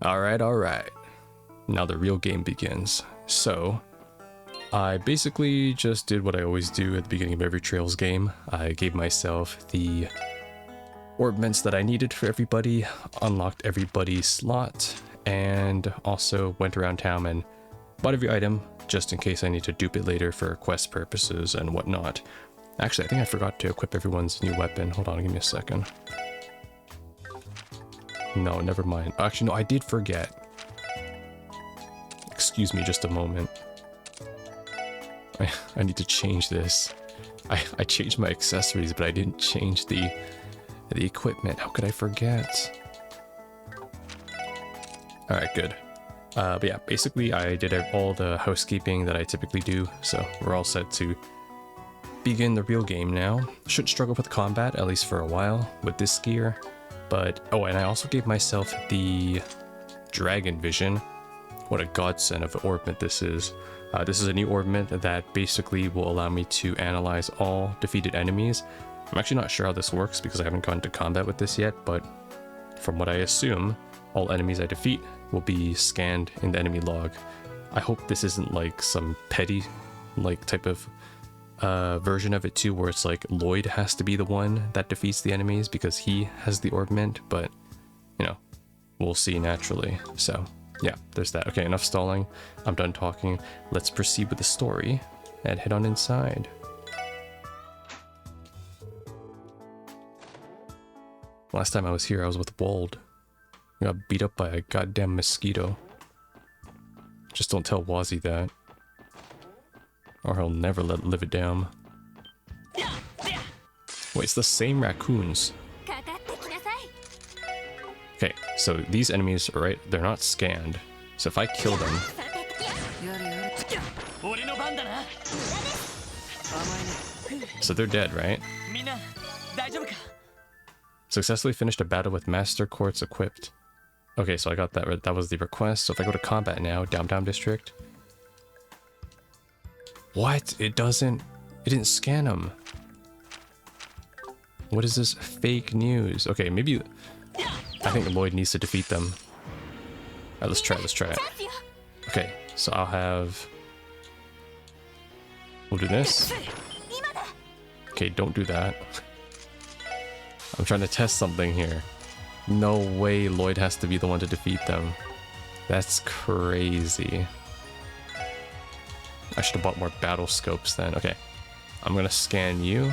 Alright. Now the real game begins. So, I basically just did what I always do at the beginning of every Trails game. I gave myself the orbments that I needed for everybody, unlocked everybody's slot, and also went around town and bought every item just in case I need to dupe it later for quest purposes and whatnot. Actually, I think I forgot to equip everyone's new weapon. Hold on, give me a second. No, never mind. Actually, no, I did forget. Excuse me just a moment. I need to change this. I changed my accessories, but I didn't change the equipment. How could I forget? Alright, good. But yeah, basically I did all the housekeeping that I typically do, so we're all set to begin the real game now. Shouldn't struggle with combat, at least for a while, with this gear. But, oh, and I also gave myself the Dragon Vision. What a godsend of an orbment this is. This is a new orbment that basically will allow me to analyze all defeated enemies. I'm actually not sure how this works because I haven't gone to combat with this yet, but from what I assume, all enemies I defeat will be scanned in the enemy log. I hope this isn't like some petty like type of version of it too, where it's like Lloyd has to be the one that defeats the enemies because he has the orbment, but you know, we'll see naturally. So yeah, there's that. Okay, enough stalling. I'm done talking. Let's proceed with the story and head on inside. Last time I was here, I was with Wald. I got beat up by a goddamn mosquito. Just don't tell Wazzy that, or he'll never live it down. Wait, it's the same raccoons. Okay, so these enemies, right, they're not scanned. So if I kill them... So they're dead, right? Successfully finished a battle with Master Quartz equipped. Okay, so I got that. That was the request. So if I go to combat now, Down District. What? It didn't scan them. What is this fake news? Okay, maybe... I think Lloyd needs to defeat them. Alright, let's try it. Okay, so I'll have... We'll do this. Okay, don't do that. I'm trying to test something here. No way Lloyd has to be the one to defeat them. That's crazy. I should have bought more battle scopes then. Okay, I'm gonna scan you.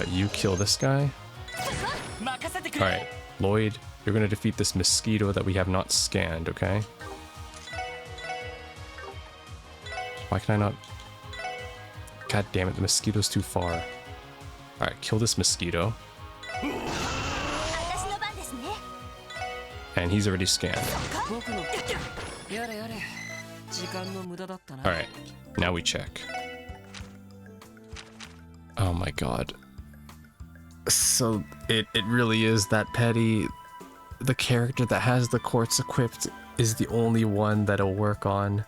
You kill this guy. Alright, Lloyd, you're gonna defeat this mosquito that we have not scanned, okay? Why can I not... God damn it, the mosquito's too far. Alright, kill this mosquito. And he's already scanned. Alright, now we check. Oh my god. So it really is that petty. The character that has the quartz equipped is the only one that'll work on.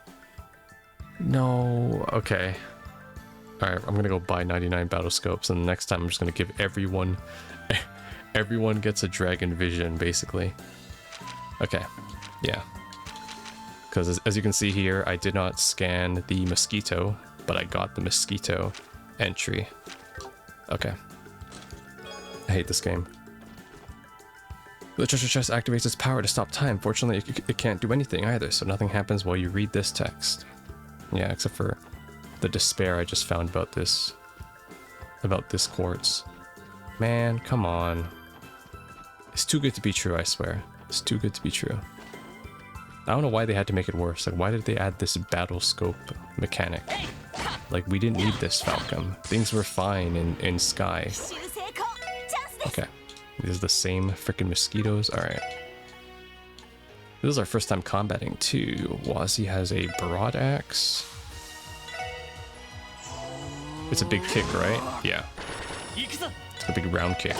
No, okay. Alright, I'm gonna go buy 99 battle scopes, and the next time I'm just gonna give everyone gets a Dragon Vision, basically. Okay, yeah. Because as you can see here, I did not scan the mosquito, but I got the mosquito entry. Okay. I hate this game. The treasure chest activates its power to stop time. Fortunately, it can't do anything either, so nothing happens while you read this text. Yeah, except for the despair I just found about this quartz. Man, come on. It's too good to be true, I swear. It's too good to be true. I don't know why they had to make it worse. Like, why did they add this battle scope mechanic? Like, we didn't need this, Falcom. Things were fine in Sky. Okay. These are the same freaking mosquitoes. Alright. This is our first time combating, too. Wazzy has a broad axe. It's a big kick, right? Yeah. It's a big round kick.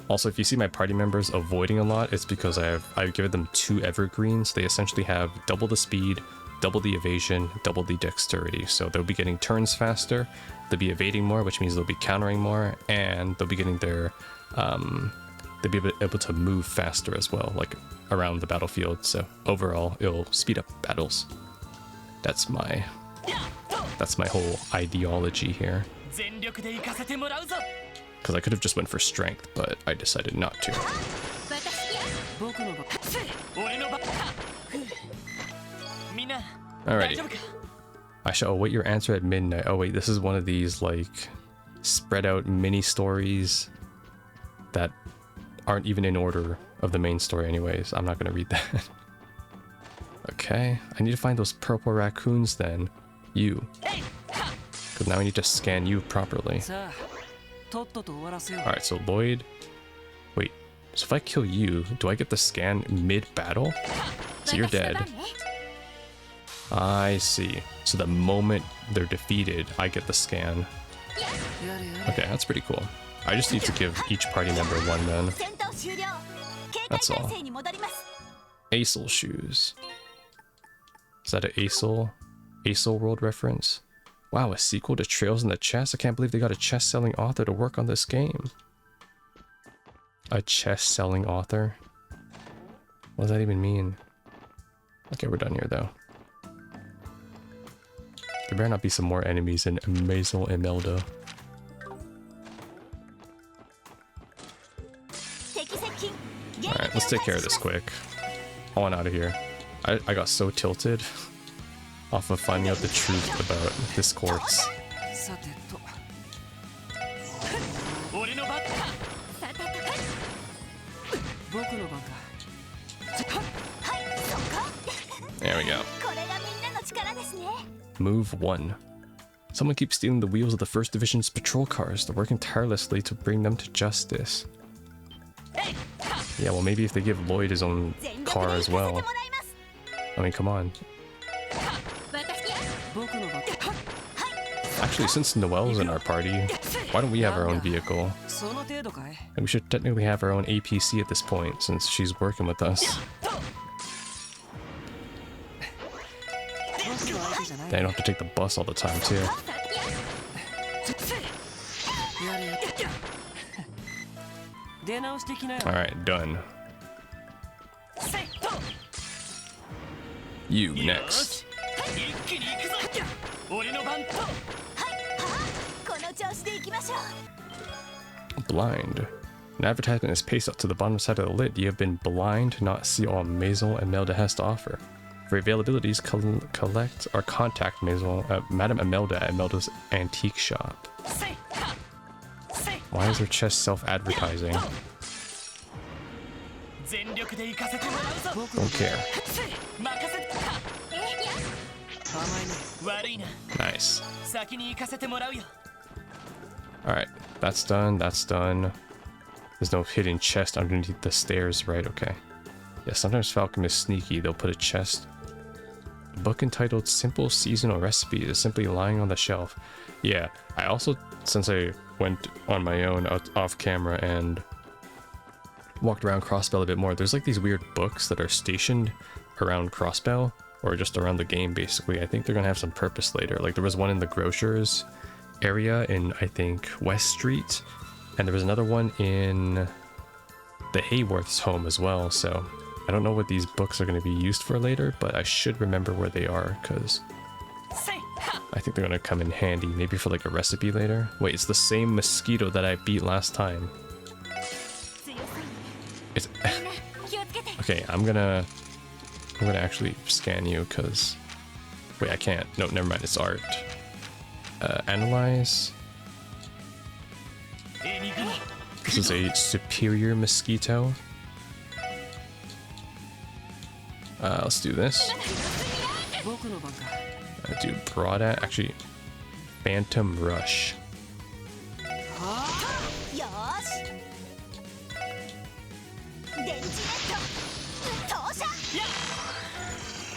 Also, if you see my party members avoiding a lot, it's because I've given them 2 evergreens. They essentially have double the speed, double the evasion, double the dexterity. So they'll be getting turns faster, they'll be evading more, which means they'll be countering more, and they'll be getting their they'll be able to move faster as well, like around the battlefield. So overall, it'll speed up battles. That's my whole ideology here. Because I could have just went for strength, but I decided not to. Alrighty. I shall await your answer at midnight. Oh wait, this is one of these like spread out mini stories that aren't even in order of the main story anyways. I'm not gonna read that. Okay, I need to find those purple raccoons then. You. Because now I need to scan you properly. Alright, so Lloyd. Wait, so if I kill you, do I get the scan mid-battle? So you're dead. I see. So the moment they're defeated, I get the scan. Okay, that's pretty cool. I just need to give each party member one then. That's all. Acel shoes. Is that an Acel World reference? Wow, a sequel to Trails in the Chest? I can't believe they got a chest-selling author to work on this game. A chest-selling author? What does that even mean? Okay, we're done here though. There better not be some more enemies in Maison Imelda. Alright, let's take care of this quick. I want out of here. I got so tilted off of finding out the truth about this corpse. There we go. Move 1. Someone keeps stealing the wheels of the 1st Division's patrol cars. They're working tirelessly to bring them to justice. Yeah, well maybe if they give Lloyd his own car as well. I mean, come on. Actually, since Noelle's in our party, why don't we have our own vehicle? And we should technically have our own APC at this point, since she's working with us. They don't have to take the bus all the time, too. Alright, done. You next. Blind. An advertisement is pasted up to the bottom side of the lid. You have been blind to not see all Maison Imelda has to offer. For availabilities, collect or contact Madame Imelda at Imelda's antique shop. Why is her chest self-advertising? Don't care. Nice. Alright, that's done, that's done. There's no hidden chest underneath the stairs, right? Okay. Yeah, sometimes Falcom is sneaky. They'll put a chest. A book entitled Simple Seasonal Recipes is simply lying on the shelf. Yeah, I also, since I went on my own off camera and walked around Crossbell a bit more, there's like these weird books that are stationed around Crossbell, or just around the game basically. I think they're gonna have some purpose later. Like there was one in the grocers area in, I think, West Street, and there was another one in the Hayworth's home as well, so I don't know what these books are going to be used for later, but I should remember where they are, because I think they're going to come in handy, maybe for like a recipe later. Wait, it's the same mosquito that I beat last time. It's okay, I'm gonna actually scan you, because wait, I can't. No, never mind, it's art. Analyze. This is a superior mosquito. Let's do this. Do broad at actually Phantom Rush.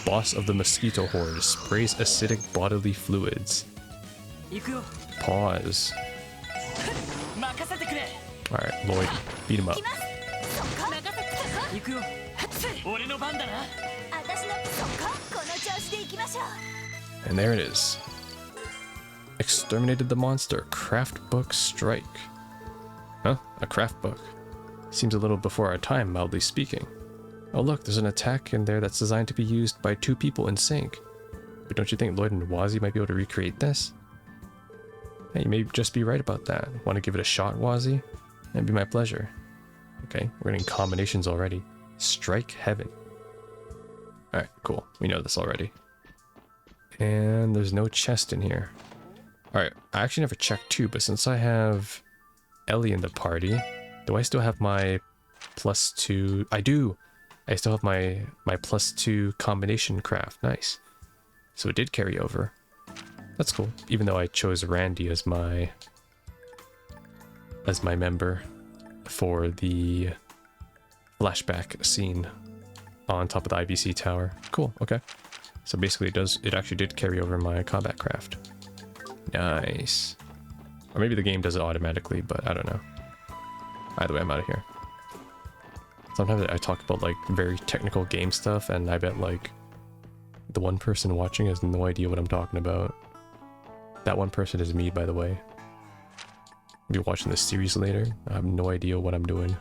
Boss of the mosquito horde sprays acidic bodily fluids. Pause. Alright, Lloyd, beat him up. And there it is. Exterminated the monster. Craft book strike. Huh? A craft book. Seems a little before our time, mildly speaking. Oh look, there's an attack in there that's designed to be used by 2 people in sync. But don't you think Lloyd and Wazzy might be able to recreate this? Hey, you may just be right about that. Want to give it a shot, Wazzy? That'd be my pleasure. Okay, we're getting combinations already. Strike heaven. Alright, cool. We know this already. And there's no chest in here. Alright, I actually never checked too, but since I have Ellie in the party, do I still have my +2? I do! I still have my +2 combination craft. Nice. So it did carry over. That's cool. Even though I chose Randy as my member for the flashback scene on top of the IBC tower. Cool, okay. So basically it actually did carry over my combat craft. Nice. Or maybe the game does it automatically, but I don't know. Either way, I'm out of here. Sometimes I talk about like very technical game stuff and I bet like the one person watching has no idea what I'm talking about. That one person is me, by the way. If you're watching this series later, I have no idea what I'm doing.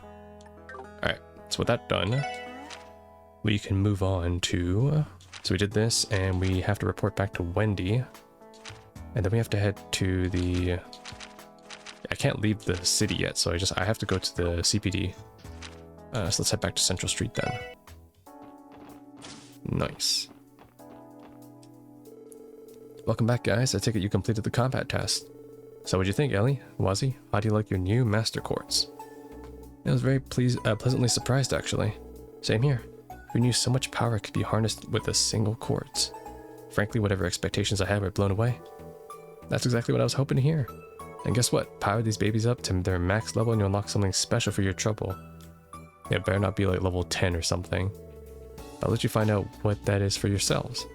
Alright, so with that done, we can move on to... So we did this, and we have to report back to Wendy. And then we have to head to the... I can't leave the city yet, so I have to go to the CPD. So let's head back to Central Street then. Nice. Welcome back, guys. I take it you completed the combat test. So what'd you think, Ellie? Wazzy? How do you like your new Master Quartz? I was very pleasantly surprised, actually. Same here. Who knew so much power could be harnessed with a single quartz? Frankly, whatever expectations I had were blown away. That's exactly what I was hoping to hear. And guess what? Power these babies up to their max level and you'll unlock something special for your trouble. It better not be like level 10 or something. I'll let you find out what that is for yourselves.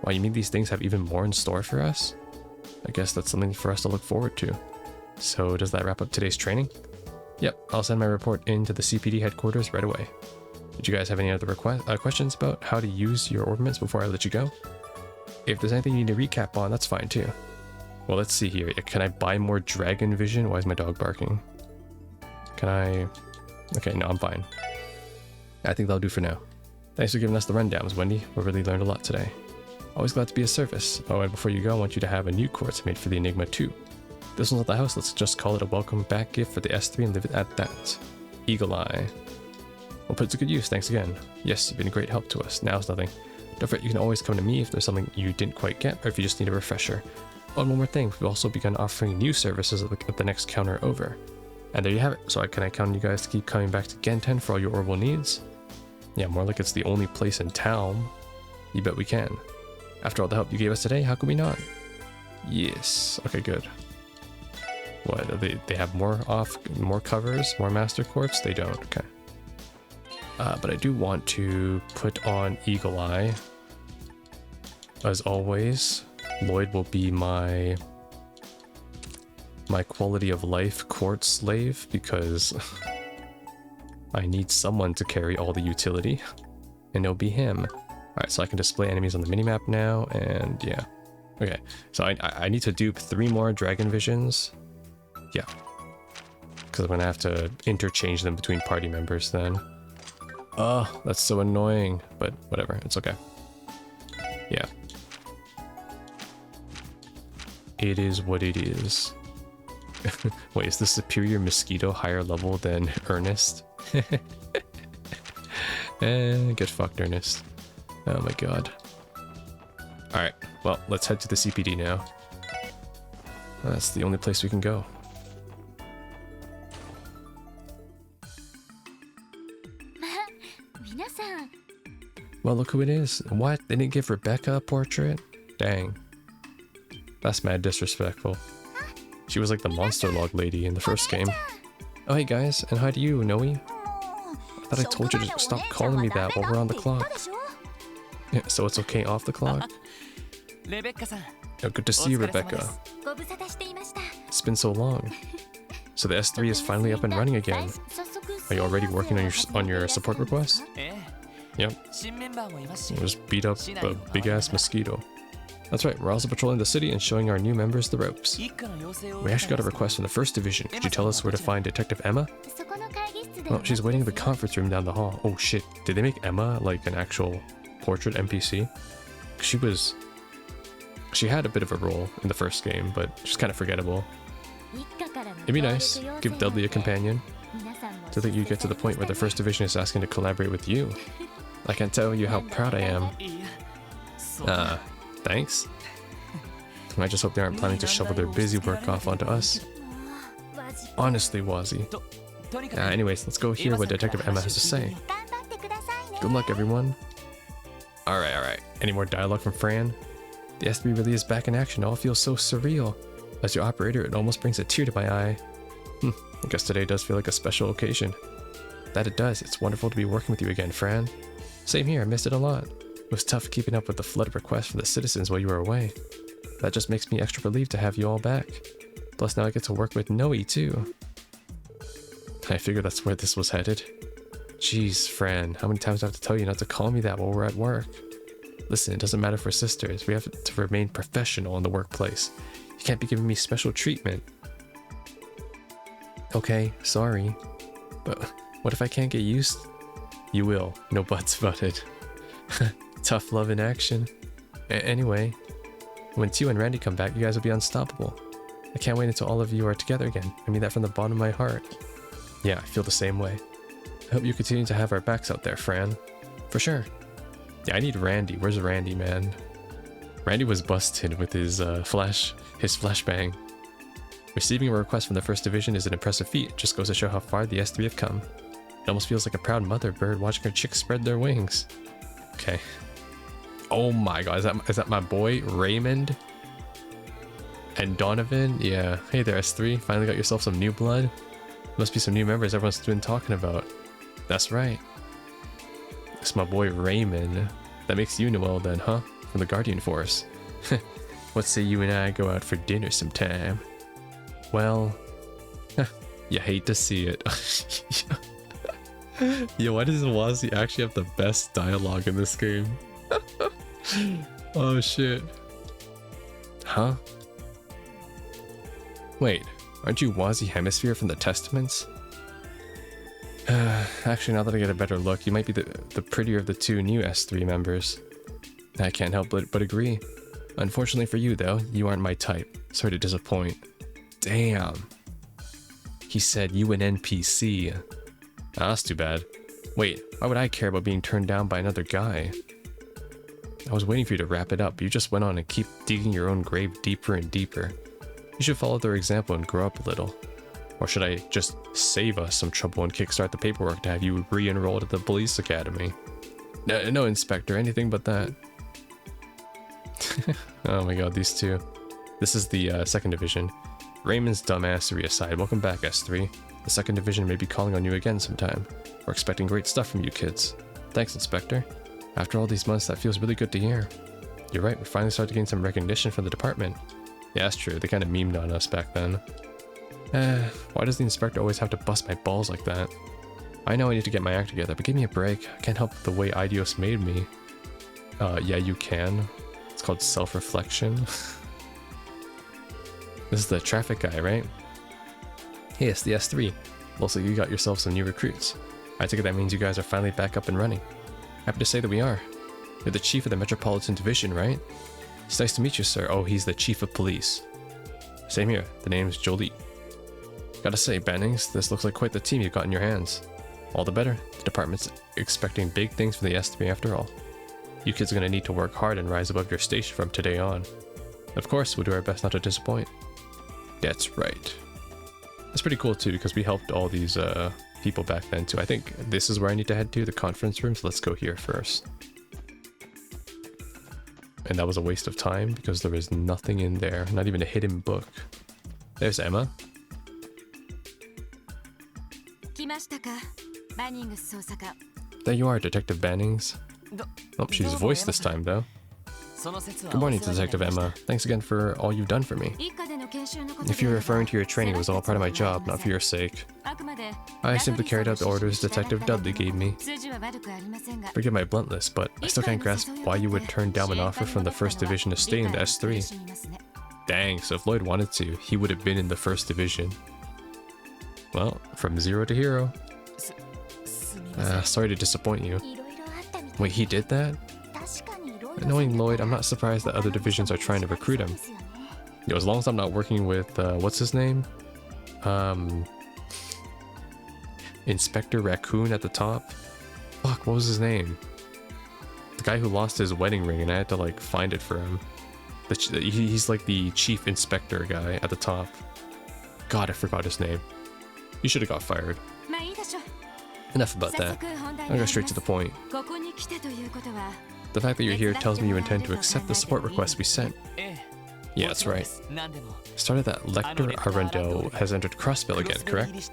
Wow, you mean these things have even more in store for us? I guess that's something for us to look forward to. So does that wrap up today's training? Yep, I'll send my report into the CPD headquarters right away. Did you guys have any other questions about how to use your ornaments before I let you go? If there's anything you need to recap on, that's fine too. Well, let's see here. Can I buy more dragon vision? Why is my dog barking? Can I... Okay, no, I'm fine. I think that'll do for now. Thanks for giving us the rundowns, Wendy. We really learned a lot today. Always glad to be of service. Oh, and before you go, I want you to have a new quartz made for the Enigma 2. This one's at the house. Let's just call it a welcome back gift for the S3 and leave it at that. Eagle Eye. Well, put it to good use. Thanks again. Yes, you've been a great help to us. Now's nothing. Don't forget, you can always come to me if there's something you didn't quite get, or if you just need a refresher. Oh, and one more thing. We've also begun offering new services at the next counter over. And there you have it. So can I count on you guys to keep coming back to Genten for all your orbital needs? Yeah, more like it's the only place in town. You bet we can. After all the help you gave us today, how could we not? Yes. Okay, good. What, they have more covers, more Master Quartz? They don't, okay. But I do want to put on Eagle Eye. As always, Lloyd will be my quality of life quartz slave because I need someone to carry all the utility, and it'll be him. Alright, so I can display enemies on the minimap now, and yeah. Okay, so I need to dupe 3 more Dragon Visions. Yeah. Because I'm going to have to interchange them between party members then. Oh, that's so annoying, but whatever, it's okay. Yeah. It is what it is. Wait, is the superior mosquito higher level than Ernest? Get fucked, Ernest. Oh my god. Alright, well, let's head to the CPD now. That's the only place we can go. Well, look who it is. What? They didn't give Rebecca a portrait? Dang. That's mad disrespectful. She was like the monster log lady in the first game. Oh, hey guys, and hi to you, Noe. I thought I told you to stop calling me that while we're on the clock. Yeah, so it's okay off the clock? Oh, good to see you, Rebecca. It's been so long. So the S3 is finally up and running again. Are you already working on your support request? Yep. Just beat up a big-ass mosquito. That's right, we're also patrolling the city and showing our new members the ropes. We actually got a request from the 1st Division. Could you tell us where to find Detective Emma? Well, she's waiting in the conference room down the hall. Oh shit, did they make Emma like an actual portrait NPC? She had a bit of a role in the first game, but she's kind of forgettable. It'd be nice, give Dudley a companion. To think you get to the point where the 1st Division is asking to collaborate with you. I can't tell you how proud I am. Thanks. I just hope they aren't planning to shovel their busy work off onto us. Honestly, Wazzy. Anyways, let's go hear what Detective Emma has to say. Good luck, everyone. Alright. Any more dialogue from Fran? The S3 really is back in action. It all feels so surreal. As your operator, it almost brings a tear to my eye. I guess today does feel like a special occasion. That it does. It's wonderful to be working with you again, Fran. Same here, I missed it a lot. It was tough keeping up with the flood of requests from the citizens while you were away. That just makes me extra relieved to have you all back. Plus now I get to work with Noe too. I figured that's where this was headed. Jeez, Fran, how many times do I have to tell you not to call me that while we're at work? Listen, it doesn't matter for sisters. We have to remain professional in the workplace. You can't be giving me special treatment. Okay, sorry. But what if I can't get used? You will. No buts about it. Tough love in action. Anyway, when Tio and Randy come back, you guys will be unstoppable. I can't wait until all of you are together again. I mean that from the bottom of my heart. Yeah, I feel the same way. I hope you continue to have our backs out there, Fran. For sure. Yeah, I need Randy. Where's Randy, man? Randy was busted with his flashbang. Receiving a request from the 1st Division is an impressive feat. It just goes to show how far the S3 have come. It almost feels like a proud mother bird watching her chicks spread their wings. Okay. Oh my god, is that my boy Raymond? And Donovan? Yeah. Hey there, S3. Finally got yourself some new blood? Must be some new members everyone's been talking about. That's right. It's my boy Raymond. That makes you Noel then, huh? From the Guardian Force. What say you and I go out for dinner sometime? Well, you hate to see it. Yo, why does Wazzy actually have the best dialogue in this game? Oh shit. Huh? Wait, aren't you Wazzy Hemisphere from the Testaments? Actually, now that I get a better look, you might be the prettier of the two new S3 members. I can't help but agree. Unfortunately for you, though, you aren't my type. Sorry to disappoint. Damn. He said you an NPC. That's too bad. Wait, why would I care about being turned down by another guy? I was waiting for you to wrap it up. You just went on and keep digging your own grave deeper and deeper. You should follow their example and grow up a little. Or should I just save us some trouble and kickstart the paperwork to have you re-enrolled at the police academy? No, Inspector, anything but that. Oh my god, these two. This is the 2nd Division. Raymond's dumbassery aside, welcome back, S3. The 2nd Division may be calling on you again sometime. We're expecting great stuff from you kids. Thanks, Inspector. After all these months, that feels really good to hear. You're right, we finally started to gain some recognition from the department. Yeah, that's true, they kind of memed on us back then. Why does the Inspector always have to bust my balls like that? I know I need to get my act together, but give me a break. I can't help the way Idios made me. Yeah, you can. It's called self-reflection. This is the traffic guy, right? Hey, it's the S3. Looks like you got yourself some new recruits. I take it that means you guys are finally back up and running. Happy to say that we are. You're the chief of the Metropolitan Division, right? It's nice to meet you, sir. Oh, he's the chief of police. Same here. The name's Jolie. Gotta say, Bannings, this looks like quite the team you've got in your hands. All the better. The department's expecting big things from the S3 after all. You kids are gonna need to work hard and rise above your station from today on. Of course, we'll do our best not to disappoint. That's right. That's pretty cool too, because we helped all these people back then too. I think this is where I need to head to, the conference room, so let's go here first. And that was a waste of time because there was nothing in there, not even a hidden book. There's Emma. There you are, Detective Bannings. Oh, she's voiced this time though. Good morning, Detective Emma. Thanks again for all you've done for me. If you're referring to your training, it was all part of my job, not for your sake. I simply carried out the orders Detective Dudley gave me. Forgive my bluntness, but I still can't grasp why you would turn down an offer from the 1st Division to stay in the S3. Dang, so if Lloyd wanted to, he would have been in the 1st Division. Well, from zero to hero. Sorry to disappoint you. Wait, he did that? Knowing Lloyd, I'm not surprised that other divisions are trying to recruit him. Yo, as long as I'm not working with, what's his name? Inspector Raccoon at the top? Fuck, what was his name? The guy who lost his wedding ring and I had to, like, find it for him. He's like the chief inspector guy at the top. God, I forgot his name. You should have got fired. Enough about that. I'll go straight to the point. The fact that you're here tells me you intend to accept the support request we sent. Yeah, that's right. Started that Lecter Arundel has entered Crossbill again, correct?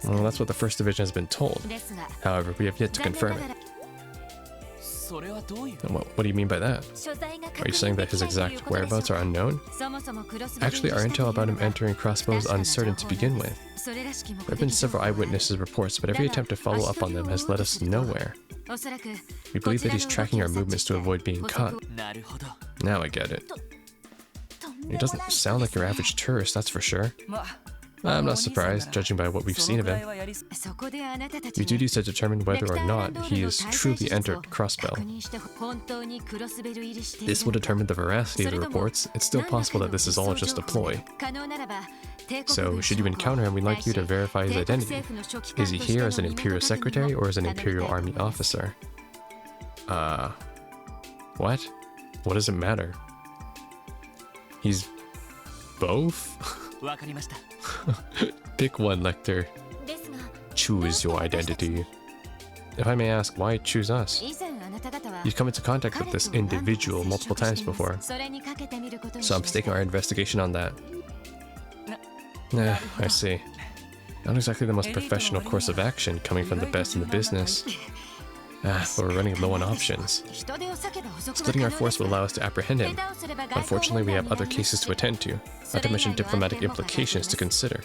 Well, that's what the 1st Division has been told. However, we have yet to confirm it. What do you mean by that? Are you saying that his exact whereabouts are unknown? Actually, our intel about him entering Crossbow is uncertain to begin with. There have been several eyewitnesses reports, but every attempt to follow up on them has led us nowhere. We believe that he's tracking our movements to avoid being caught. Now I get it. He doesn't sound like your average tourist, that's for sure. I'm not surprised, judging by what we've seen of him. Your duty is to determine whether or not he has truly entered Crossbell. This will determine the veracity of the reports. It's still possible that this is all just a ploy. So, should you encounter him, we'd like you to verify his identity. Is he here as an Imperial Secretary or as an Imperial Army officer? What? What does it matter? He's both? Pick one, Lecter. Choose your identity. If I may ask, why choose us? You've come into contact with this individual multiple times before, so I'm staking our investigation on that. I see. Not exactly the most professional course of action coming from the best in the business. But we're running low on options. Splitting our force will allow us to apprehend him. Unfortunately, we have other cases to attend to, not to mention diplomatic implications to consider.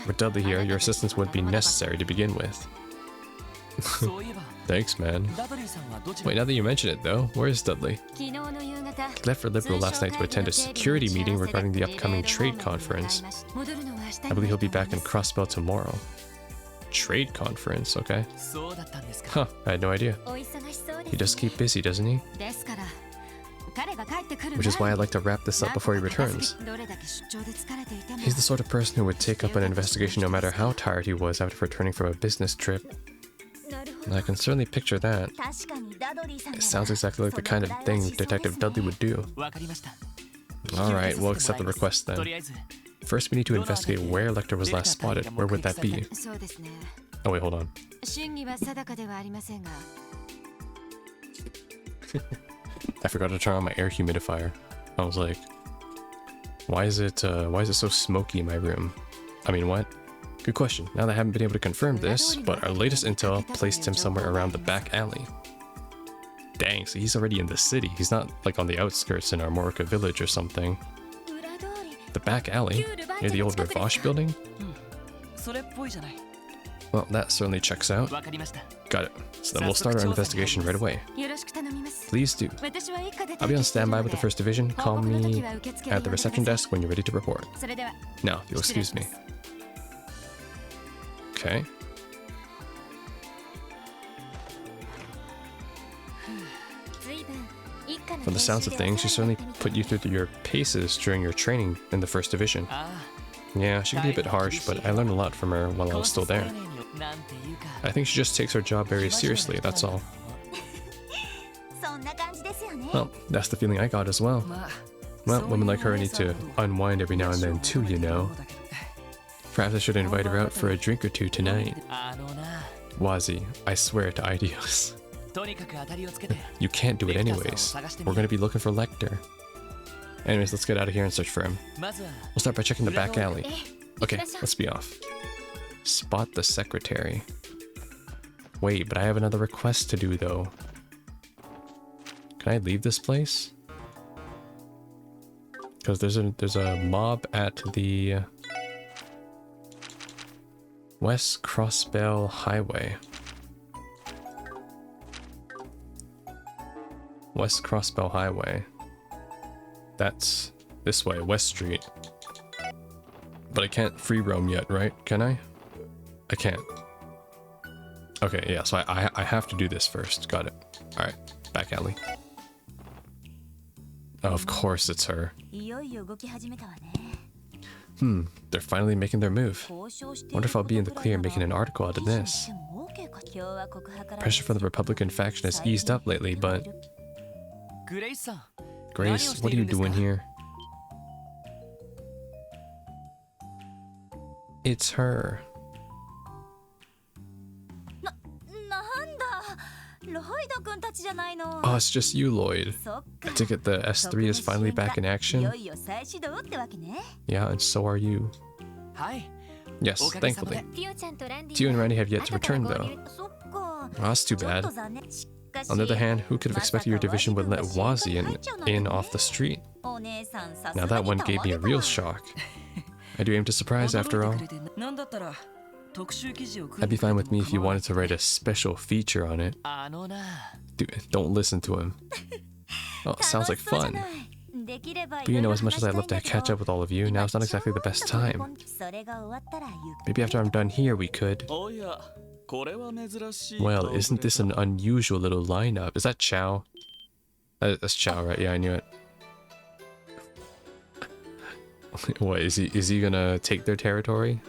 With Dudley here, your assistance wouldn't be necessary to begin with. Thanks, man. Wait, now that you mention it though, where is Dudley? He left for Liberal last night to attend a security meeting regarding the upcoming trade conference. I believe he'll be back in Crossbell tomorrow. Trade conference, okay. Huh, I had no idea. He does keep busy, doesn't he? Which is why I'd like to wrap this up before he returns. He's the sort of person who would take up an investigation no matter how tired he was after returning from a business trip. And I can certainly picture that. It sounds exactly like the kind of thing Detective Dudley would do. Alright, we'll accept the request then. First, we need to investigate where Lecter was last spotted. Where would that be? Oh wait, hold on. I forgot to turn on my air humidifier. I was like, why is it so smoky in my room? I mean, what? Good question. Now that I haven't been able to confirm this, but our latest intel placed him somewhere around the back alley. Dang, so he's already in the city. He's not like on the outskirts in Armorica village or something. The back alley? Near the old Ravache building? Well, that certainly checks out. Got it. So then we'll start our investigation right away. Please do. I'll be on standby with the 1st Division. Call me at the reception desk when you're ready to report. Now, if you'll excuse me. Okay. From the sounds of things, she certainly put you through your paces during your training in the 1st Division. Yeah, she can be a bit harsh, but I learned a lot from her while I was still there. I think she just takes her job very seriously, that's all. Well, that's the feeling I got as well. Well, women like her need to unwind every now and then too, you know. Perhaps I should invite her out for a drink or two tonight. Wazi, I swear to Ideos. You can't do it anyways. We're gonna be looking for Lecter. Anyways, let's get out of here and search for him. We'll start by checking the back alley. Okay, let's be off. Spot the secretary. Wait, but I have another request to do though. Can I leave this place? Because there's a mob at the West Crossbell Highway. West Crossbell Highway. That's this way, West Street. But I can't free roam yet, right? Can I? I can't. Okay, yeah, so I have to do this first. Got it. Alright, back alley. Oh, of course it's her. They're finally making their move. Wonder if I'll be in the clear making an article out of this. Pressure from the Republican faction has eased up lately, but... Grace, what are you doing here? It's her. Oh, it's just you, Lloyd. I take it the S3 is finally back in action? Yeah, and so are you. Yes, thankfully. Tio and Randy have yet to return, though. Oh, that's too bad. On the other hand, who could have expected your division would let Wazi in off the street? Now that one gave me a real shock. I do aim to surprise, after all. That'd be fine with me if you wanted to write a special feature on it. Dude, don't listen to him. Oh, sounds like fun. But you know, as much as I'd love to catch up with all of you, now's not exactly the best time. Maybe after I'm done here, we could. Well, isn't this an unusual little lineup? Is that Chow? That's Chow, right? Yeah, I knew it. What, is he gonna take their territory?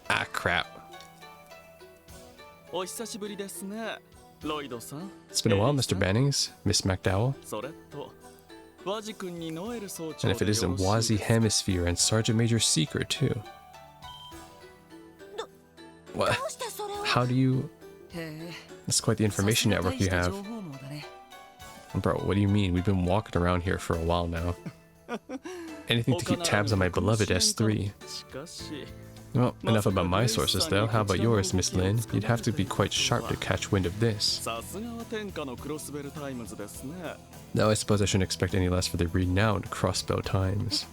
Ah, crap. It's been a while, Mr. Bannings, Miss McDowell. And if it isn't Wazi Hemisphere and Sergeant Major Secret, too. What? How do you... That's quite the information network you have. Bro, what do you mean? We've been walking around here for a while now. Anything to keep tabs on my beloved S3. Well, enough about my sources though. How about yours, Miss Lin? You'd have to be quite sharp to catch wind of this. No, I suppose I shouldn't expect any less for the renowned Crossbell Times.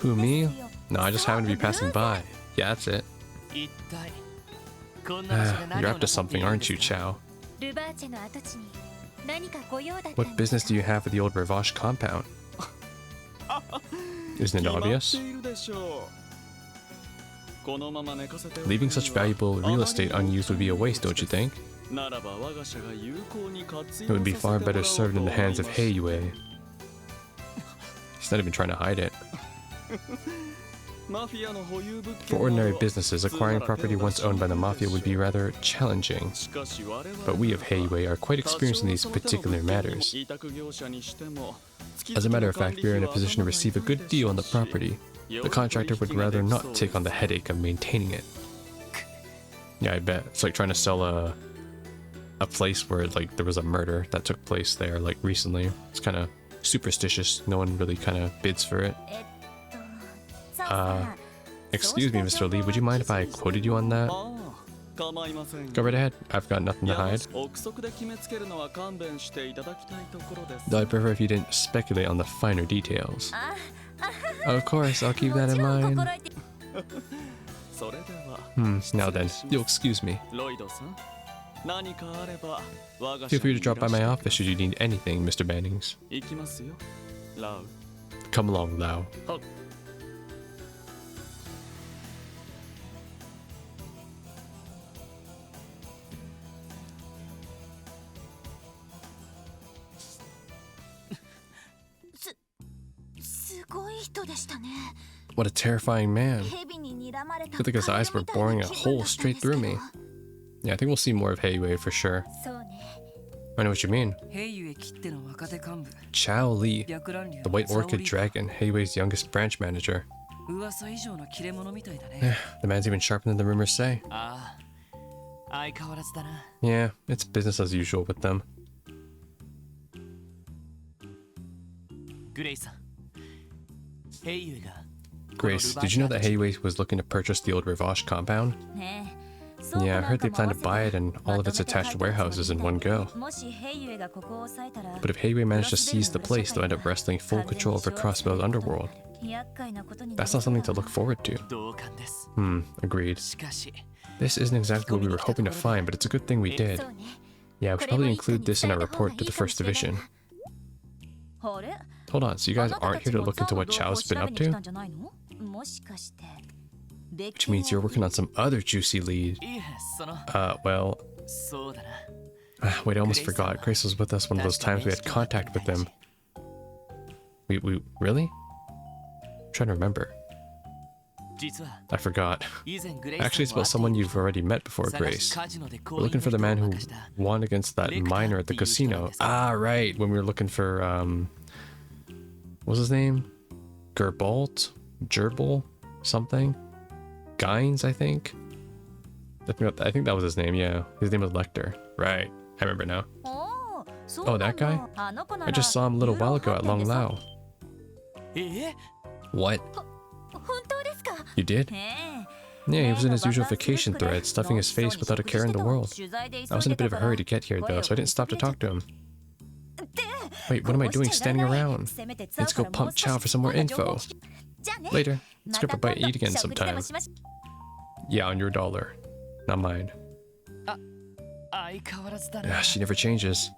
Who, me? No, I just happen to be passing by. Yeah, that's it. You're up to something, aren't you, Chow? What business do you have with the old Ravache compound? Isn't it obvious? Leaving such valuable real estate unused would be a waste, don't you think? It would be far better served in the hands of Heiyue. He's not even trying to hide it. For ordinary businesses, acquiring property once owned by the Mafia would be rather challenging. But we of Heiyue are quite experienced in these particular matters. As a matter of fact, we are in a position to receive a good deal on the property. The contractor would rather not take on the headache of maintaining it. Yeah, I bet. It's like trying to sell a place where like there was a murder that took place there like recently. It's kind of superstitious. No one really kind of bids for it. Excuse me, Mr. Lee, would you mind if I quoted you on that? Go right ahead, I've got nothing to hide. Though I'd prefer if you didn't speculate on the finer details. Of course, I'll keep that in mind. Now then, you'll excuse me. Feel free to drop by my office should you need anything, Mr. Bannings. Come along, Lau. What a terrifying man. I think his eyes were boring a hole straight through me. Yeah, I think we'll see more of Heiyue for sure. I know what you mean. Chao Li, the White Orchid Dragon, Heiyue's youngest branch manager. The man's even sharper than the rumors say. Yeah, it's business as usual with them. Grace, did you know that Heiyue was looking to purchase the old Ravache compound? Yeah, I heard they plan to buy it and all of its attached warehouses in one go. But if Heiyue managed to seize the place, they'll end up wresting full control over Crossbell's underworld. That's not something to look forward to. Agreed. This isn't exactly what we were hoping to find, but it's a good thing we did. Yeah, we should probably include this in our report to the First Division. Hold on, so you guys aren't here to look into what Chao's been up to? Which means you're working on some other juicy lead. Well... Wait, I almost forgot. Grace was with us one of those times we had contact with them. We really? I'm trying to remember. I forgot. Actually, it's about someone you've already met before, Grace. We're looking for the man who won against that miner at the casino. Ah, right. When we were looking for, what was his name? Gerbolt? Gerbil? Something? Gynes, I think? I think that was his name, yeah. His name was Lecter. Right. I remember now. Oh, that guy? I just saw him a little while ago at Long Lao. What? You did? Yeah, he was in his usual vacation thread, stuffing his face without a care in the world. I was in a bit of a hurry to get here, though, so I didn't stop to talk to him. Wait, what am I doing standing around? Let's go pump Chow for some more info. Later. Let's grab a bite and eat again sometime. Yeah, on your dollar. Not mine. She never changes.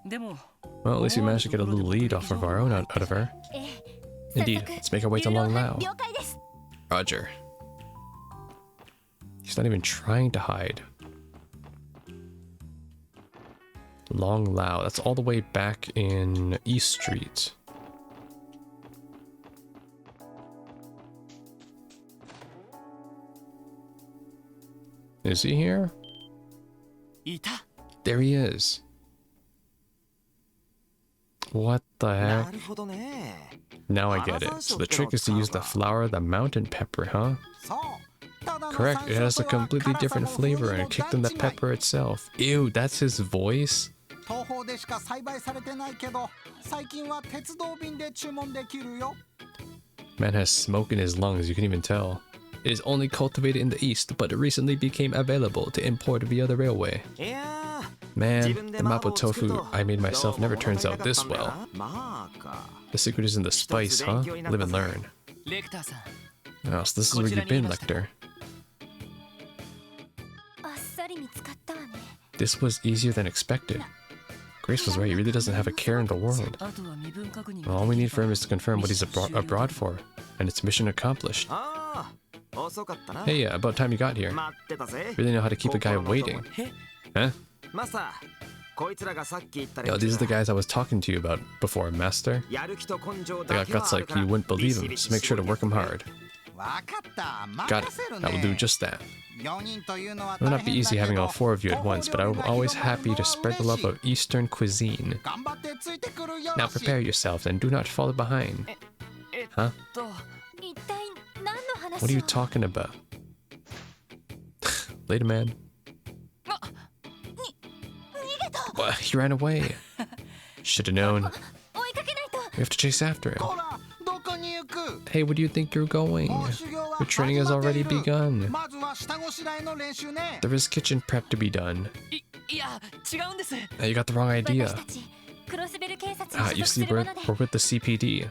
Well, at least we managed to get a little lead off of our own out of her. Indeed, let's make our way to Long Lao. Roger. He's not even trying to hide. Long Lao, that's all the way back in East Street. Is he here? There he is. What the heck? Now I get it. So the trick is to use the flower of the mountain pepper, huh? Correct, it has a completely different flavor and a kick than the pepper itself. Ew, that's his voice? Man has smoke in his lungs, you can even tell. It is only cultivated in the east, but it recently became available to import via the railway. Man, the mapo tofu I made myself never turns out this well. The secret is in the spice, huh? Live and learn. Oh, so this is where you've been, Lecter. This was easier than expected. Grace was right, he really doesn't have a care in the world. All we need for him is to confirm what he's abroad for, and it's mission accomplished. Hey, about time you got here. Really know how to keep a guy waiting. Huh? Yo, these are the guys I was talking to you about before, Master. They got guts like you wouldn't believe them, so make sure to work them hard. Got it. I will do just that. It will not be easy having all four of you at once, but I am always happy to spread the love of Eastern cuisine. Now prepare yourselves and do not fall behind. Huh? What are you talking about? Later, man. What? He ran away. Should have known. We have to chase after him. Hey, where do you think you're going? Your training has already begun. There is kitchen prep to be done. You got the wrong idea. You see, we're with the CPD.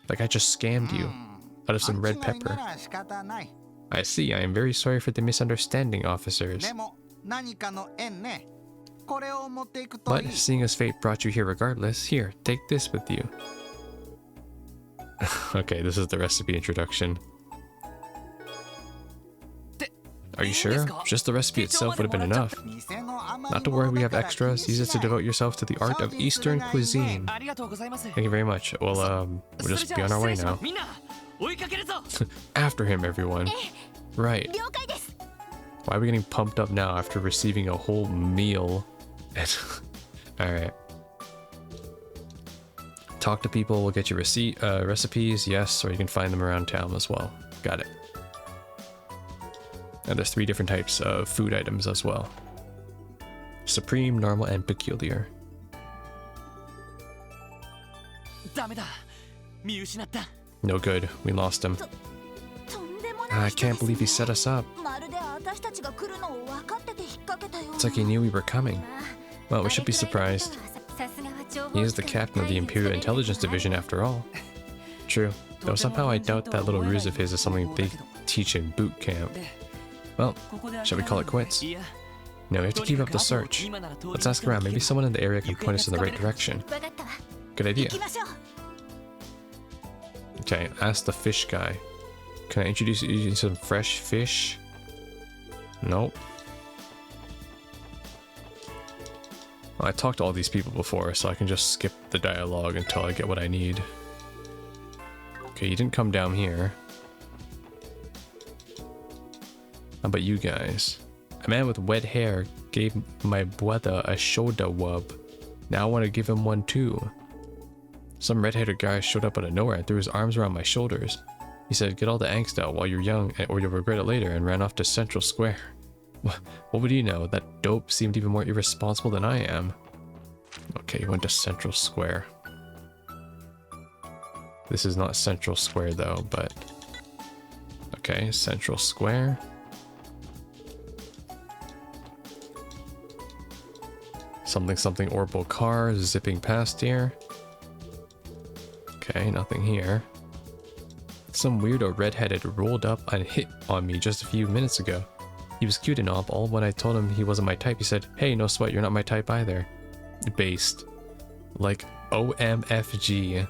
Like I just scammed you out of some red pepper. I see. I am very sorry for the misunderstanding, officers. But seeing as fate brought you here regardless, here, take this with you. Okay, this is the recipe introduction. Are you sure? Just the recipe itself would have been enough. Not to worry, we have extras. Use it to devote yourself to the art of Eastern cuisine. Thank you very much. Well, we'll just be on our way now. After him, everyone. Right. Why are we getting pumped up now after receiving a whole meal? Alright. Talk to people, we'll get you recipes, yes, or you can find them around town as well. Got it. And there's 3 different types of food items as well. Supreme, normal, and peculiar. No good, we lost him. I can't believe he set us up. It's like he knew we were coming. Well, we should be surprised. He is the captain of the Imperial Intelligence Division after all. True. Though somehow I doubt that little ruse of his is something they teach in boot camp. Well, shall we call it quits? No, we have to keep up the search. Let's ask around, maybe someone in the area can point us in the right direction. Good idea. Okay, ask the fish guy. Can I introduce you to some fresh fish? Nope. Well, I talked to all these people before, so I can just skip the dialogue until I get what I need. Okay, you didn't come down here. How about you guys? A man with wet hair gave my brother a shoulder rub. Now I want to give him one too. Some red-headed guy showed up out of nowhere and threw his arms around my shoulders. He said, "Get all the angst out while you're young or you'll regret it later," and ran off to Central Square. What would you know? That dope seemed even more irresponsible than I am. Okay, he went to Central Square. This is not Central Square though, but... Okay, Central Square. Something orbital car zipping past here. Okay, nothing here. Some weirdo redheaded rolled up and hit on me just a few minutes ago. He was cute and all when I told him he wasn't my type, he said, "Hey, no sweat, you're not my type either." Based. Like, OMFG.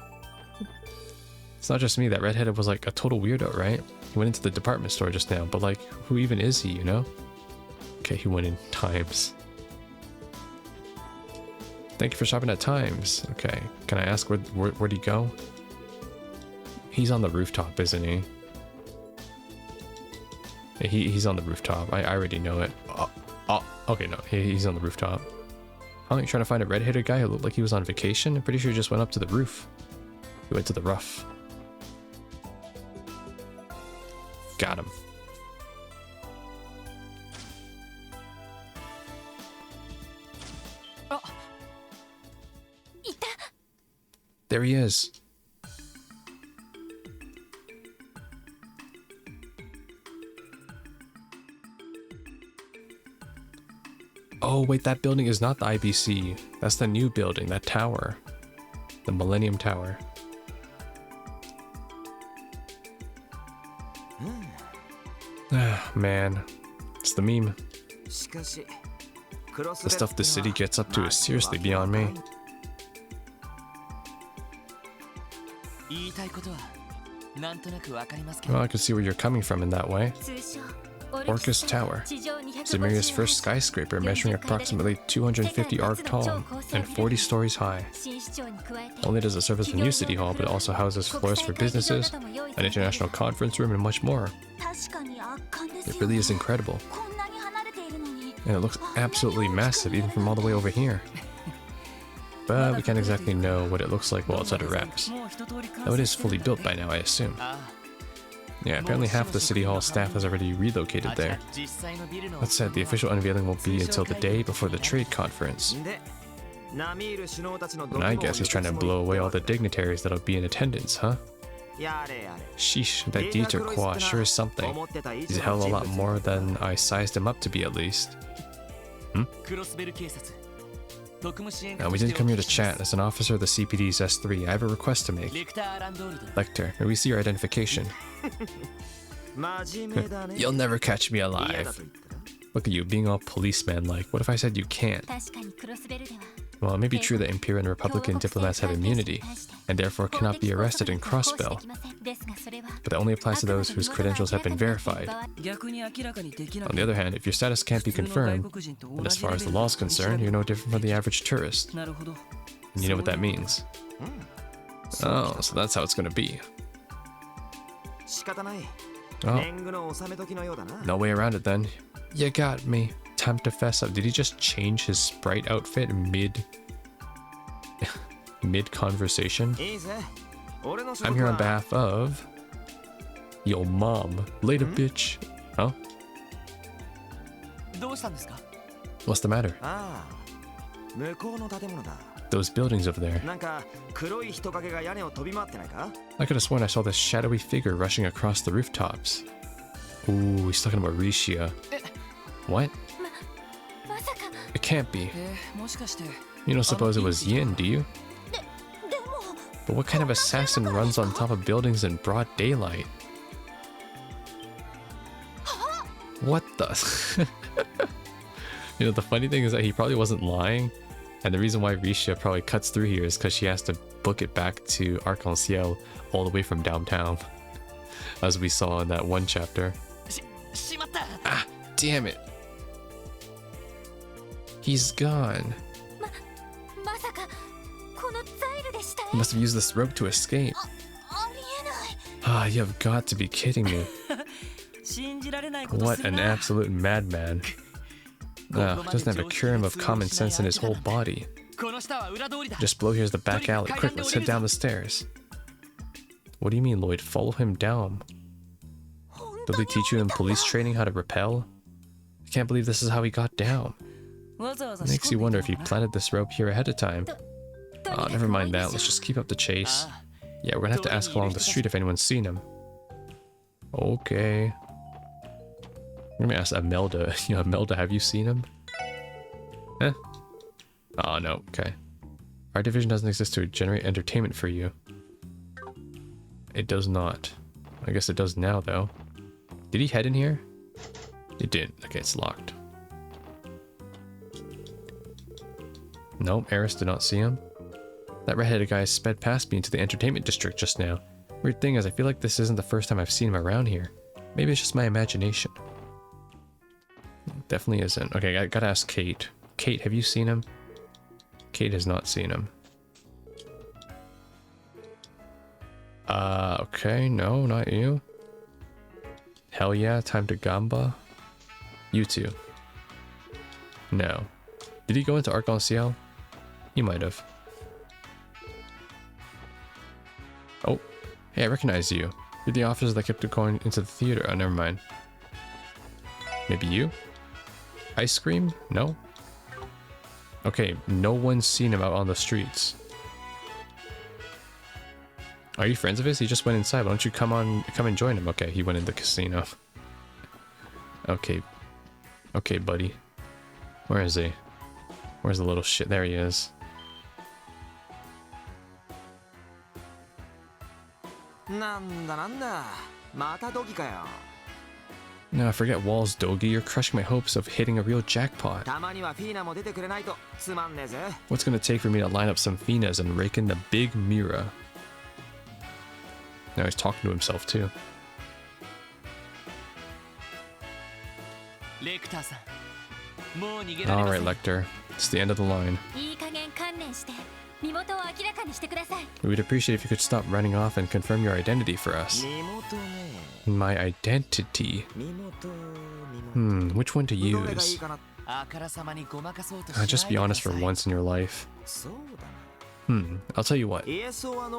It's not just me, that redheaded was like a total weirdo, right? He went into the department store just now, but like, who even is he, you know? Okay, he went in Times. Thank you for shopping at Times. Okay, can I ask where'd he go? He's on the rooftop, isn't he? He's on the rooftop. I already know it. Okay, no, he's on the rooftop. I'm like trying to find a red-headed guy who looked like he was on vacation. I'm pretty sure he just went up to the roof. He went to the rough. Got him. There he is. Oh, wait, that building is not the IBC. That's the new building, that tower. The Millennium Tower. Ah, man. It's the meme. The stuff the city gets up to is seriously beyond me. Well, I can see where you're coming from in that way. Orcus Tower. Zemiria's first skyscraper, measuring approximately 250 arc tall and 40 stories high. Not only does it serve as a new city hall, but it also houses floors for businesses, an international conference room, and much more. It really is incredible. And it looks absolutely massive, even from all the way over here. But we can't exactly know what it looks like while it's under wraps. Though it is fully built by now, I assume. Yeah, apparently half the City Hall staff has already relocated there. That said, the official unveiling won't be until the day before the trade conference. And I guess he's trying to blow away all the dignitaries that'll be in attendance, huh? Sheesh, that Dieter Qua sure is something. He's a hell of a lot more than I sized him up to be, at least. Now, we didn't come here to chat. As an officer of the CPD's S3, I have a request to make. Lecter, may we see your identification? You'll never catch me alive. Look at you, being all policeman-like. What if I said you can't? Well, it may be true that Imperial and Republican diplomats have immunity, and therefore cannot be arrested in cross-bill. But that only applies to those whose credentials have been verified. On the other hand, if your status can't be confirmed, then as far as the law is concerned, you're no different from the average tourist. And you know what that means. Oh, so that's how it's gonna be. Oh, no way around it then. You got me. Time to fess up. Did he just change his sprite outfit mid-conversation? I'm here on behalf of... Yo, mom. Later, bitch. Huh? What's the matter? Those buildings over there. I could have sworn I saw this shadowy figure rushing across the rooftops. Ooh, he's talking about Rishia. What? It can't be. You don't suppose it was Yin, do you? But what kind of assassin runs on top of buildings in broad daylight? What the? You know, the funny thing is that he probably wasn't lying. And the reason why Risha probably cuts through here is because she has to book it back to Arc-en-Ciel all the way from downtown. As we saw in that one chapter. Ah, damn it. He's gone. He must have used this rope to escape. Ah, you have got to be kidding me. What an absolute madman. Doesn't have a curium of common sense in his whole body. Just below here's the back alley. Quick, let's head down the stairs. What do you mean, Lloyd? Follow him down. Did they teach you in police training how to rappel? I can't believe this is how he got down. It makes you wonder if he planted this rope here ahead of time. Oh, never mind that. Let's just keep up the chase. Yeah, we're gonna have to ask along the street if anyone's seen him. Okay. I'm gonna ask Imelda. You know, Imelda, have you seen him? Eh? Oh, no. Okay. Our division doesn't exist to generate entertainment for you. It does not. I guess it does now, though. Did he head in here? It didn't. Okay, it's locked. Nope, Eris did not see him. That red-headed guy sped past me into the entertainment district just now. Weird thing is, I feel like this isn't the first time I've seen him around here. Maybe it's just my imagination. Definitely isn't. Okay, I gotta ask Kate. Kate, have you seen him? Kate has not seen him. Okay, no, not you. Hell yeah, time to Gamba. You two. No. Did he go into Arc-en-Ciel? He might have. Oh, hey, I recognize you. You're the officer that kept going into the theater. Oh, never mind. Maybe you? Ice cream? No? Okay, no one's seen him out on the streets. Are you friends of his? He just went inside. Why don't you come and join him? Okay, he went in the casino. Okay. Okay, buddy. Where is he? Where's the little shit? There he is. No, forget Wall's Dogi. You're crushing my hopes of hitting a real jackpot. What's gonna take for me to line up some Finas and rake in the big Mira? Now he's talking to himself too. Alright, Lecter. It's the end of the line. We would appreciate if you could stop running off and confirm your identity for us. My identity? Which one to use? Just be honest for once in your life. I'll tell you what.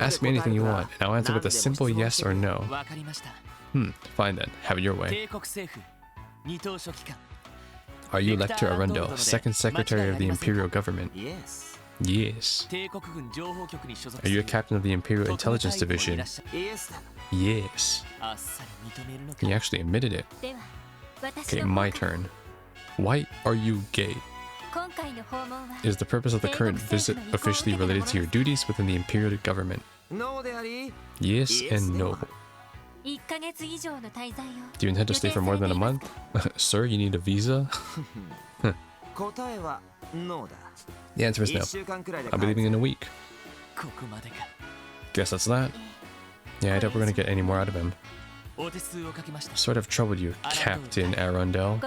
Ask me anything you want, and I'll answer with a simple yes or no. Fine then. Have it your way. Are you Lecter Arundel, second secretary of the Imperial Government? Yes. Are you a captain of the Imperial Intelligence Division? Yes. He actually admitted it. Okay, my turn. Why are you gay? Is the purpose of the current visit officially related to your duties within the Imperial Government? Yes and no. Do you intend to stay for more than a month? Sir, you need a visa? The answer is no. I'll be leaving in a week. Guess that's that. Yeah, I doubt we're gonna get any more out of him. Sort of troubled you, Captain Arundel.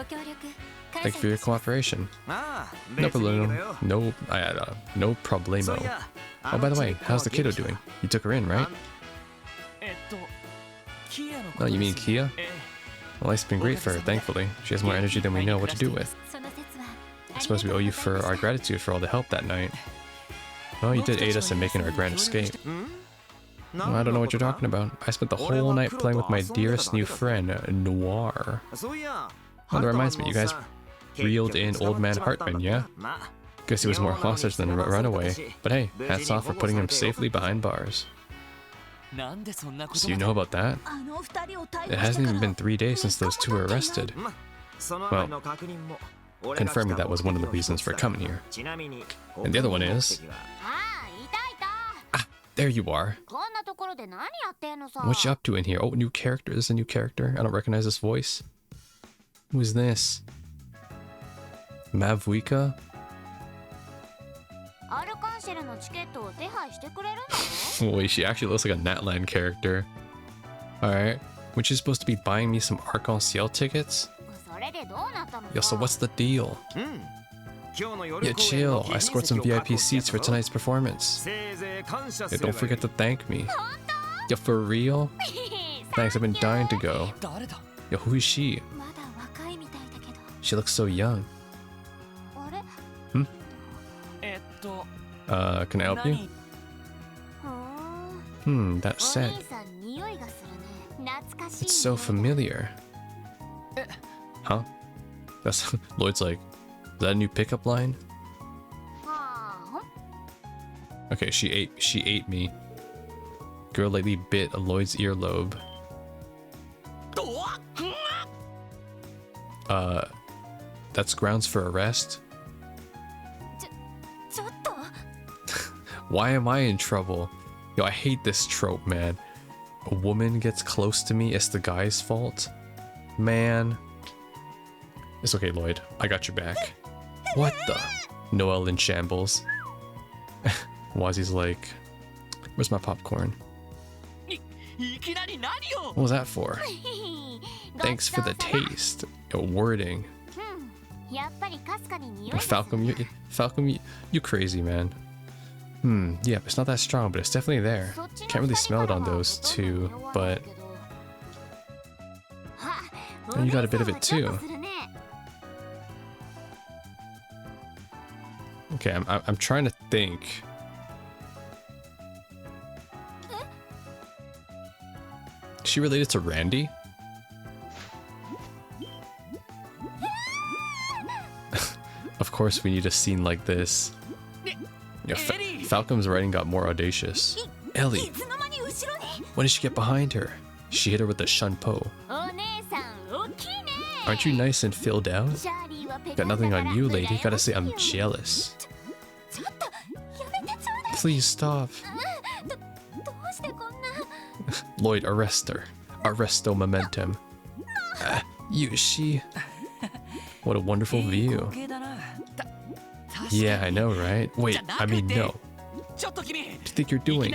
Thank you for your cooperation. No problemo. No problemo. Oh, by the way, how's the kiddo doing? You took her in, right? Oh, you mean Kia? Well, life's been great for her, thankfully. She has more energy than we know what to do with. I suppose we owe you for our gratitude for all the help that night. Well, you did aid us in making our grand escape. Well, I don't know what you're talking about. I spent the whole night playing with my dearest new friend, Noir. Well, that reminds me, you guys reeled in Old Man Hartman, yeah? Guess he was more hostage than a runaway. But hey, hats off for putting him safely behind bars. So you know about that? It hasn't even been 3 days since those two were arrested. Well, confirming that was one of the reasons for coming here. And the other one is... Ah, There you are. こんなところで何やってんのさ。 What you up to in here? Oh, new character. This is a new character. I don't recognize this voice. Who is this? Mavwika? アルカンシェルのチケットを手配してくれるの？ Wait, she actually looks like a Natland character. Alright. Weren't you supposed to be buying me some Arc-en-Ciel tickets? それでどうなったの？ Yo, so what's the deal? Yeah, chill. I scored some VIP seats for tonight's performance. Yeah, don't forget to thank me. Yo, for real? Thanks, I've been dying to go. Yo, who is she? まだ若いみたいだけど。 She looks so young. あれ？ Can I help you? ふーん。 That お scent. 兄さん匂いがするね。懐かしい。 It's so familiar. Huh? That's Lloyd's like, is that a new pickup line? はあ。 Okay, she ate me. Girl lately bit Lloyd's earlobe. That's grounds for arrest? ちょっと。 Why am I in trouble? Yo, I hate this trope, man. A woman gets close to me, it's the guy's fault. Man. It's okay, Lloyd. I got your back. What the? Noelle in shambles. Wazi's like, where's my popcorn? What was that for? Thanks for the taste. Yo, wording. やっぱりかすかに匂いがする。 Falcom, you crazy, man. Yeah, it's not that strong, but it's definitely there. Can't really smell it on those two, but... And you got a bit of it too. Okay, I'm trying to think. Is she related to Randy? Of course we need a scene like this. Yeah, Falcom's writing got more audacious. Ellie! When did she get behind her? She hit her with the shunpo. お姉さん大きいね。 Aren't you nice and filled out? シャーリーはペ Got nothing on you, lady. Gotta say I'm jealous. ちょっとやめてちょうだい。 Please stop. どうしてこんな。 Lloyd, arrest her. Arresto momentum. She... What a wonderful view. Yeah, I know, right? Wait, I mean, no. What do you think you're doing?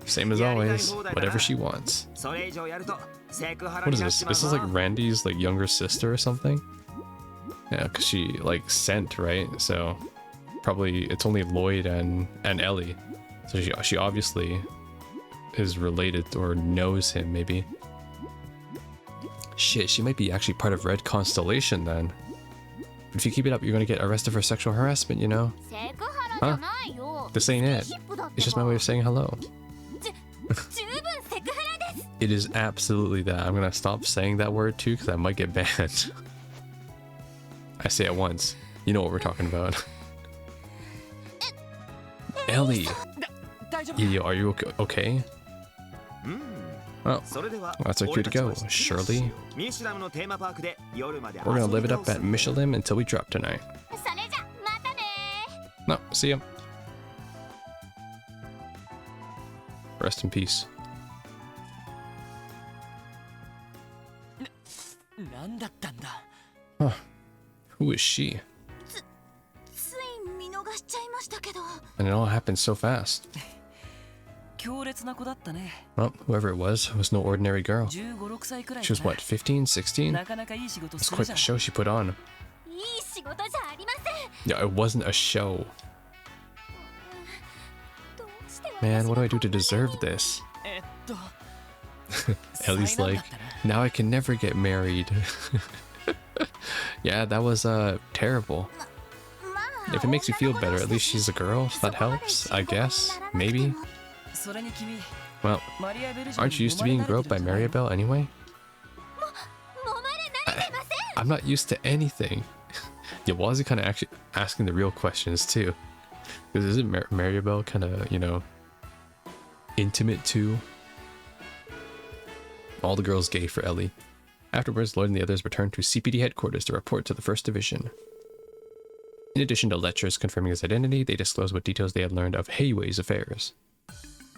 Same as always. Whatever she wants. What is this? This is like Randy's like younger sister or something? Yeah, because she like sent, right? So probably it's only Lloyd and Ellie. So she obviously is related or knows him, maybe. Shit, she might be actually part of Red Constellation then. If you keep it up, you're gonna get arrested for sexual harassment, you know? セクハラじゃないよ。 This ain't it. It's just my way of saying hello. 十分セクハラです。 It is absolutely that. I'm gonna stop saying that word too, because I might get banned. I say it once. You know what we're talking about. Ellie! Yo, are you okay? Oh, that's our cue to go. Shirley, we're gonna live it up at Michelin until we drop tonight. それじゃまたね。 No, see ya. Rest in peace. なんだったんだ。 Huh. Who is she? つい見逃しちゃいましたけど。 And it all happened so fast. 強烈な子だったね。 Well, whoever it was no ordinary girl. 15、6歳くらい She was what, 15, 16? なかなかいい仕事 It's する quite じゃ the ん。 show she put on. いい仕事じゃありません。 Yeah, it wasn't a show. どうして Man, what do I do to deserve this? 災 Ellie's 難 like, だったな。 now I can never get married. Yeah, that was terrible. まあ If it makes you feel better, at least she's a girl, so that helps, I guess. Maybe. それに君、 Well, マリア・ベルジャン aren't you used to being groped by Maribel anyway? 揉まれ慣れてません。 I'm not used to anything. Yeah, why is he kind of actually asking the real questions too? Because isn't Maribel kind of, you know, intimate too? All the girls gay for Ellie. Afterwards, Lloyd and the others returned to CPD headquarters to report to the First Division. In addition to letters confirming his identity, they disclosed what details they had learned of Heiwei's affairs.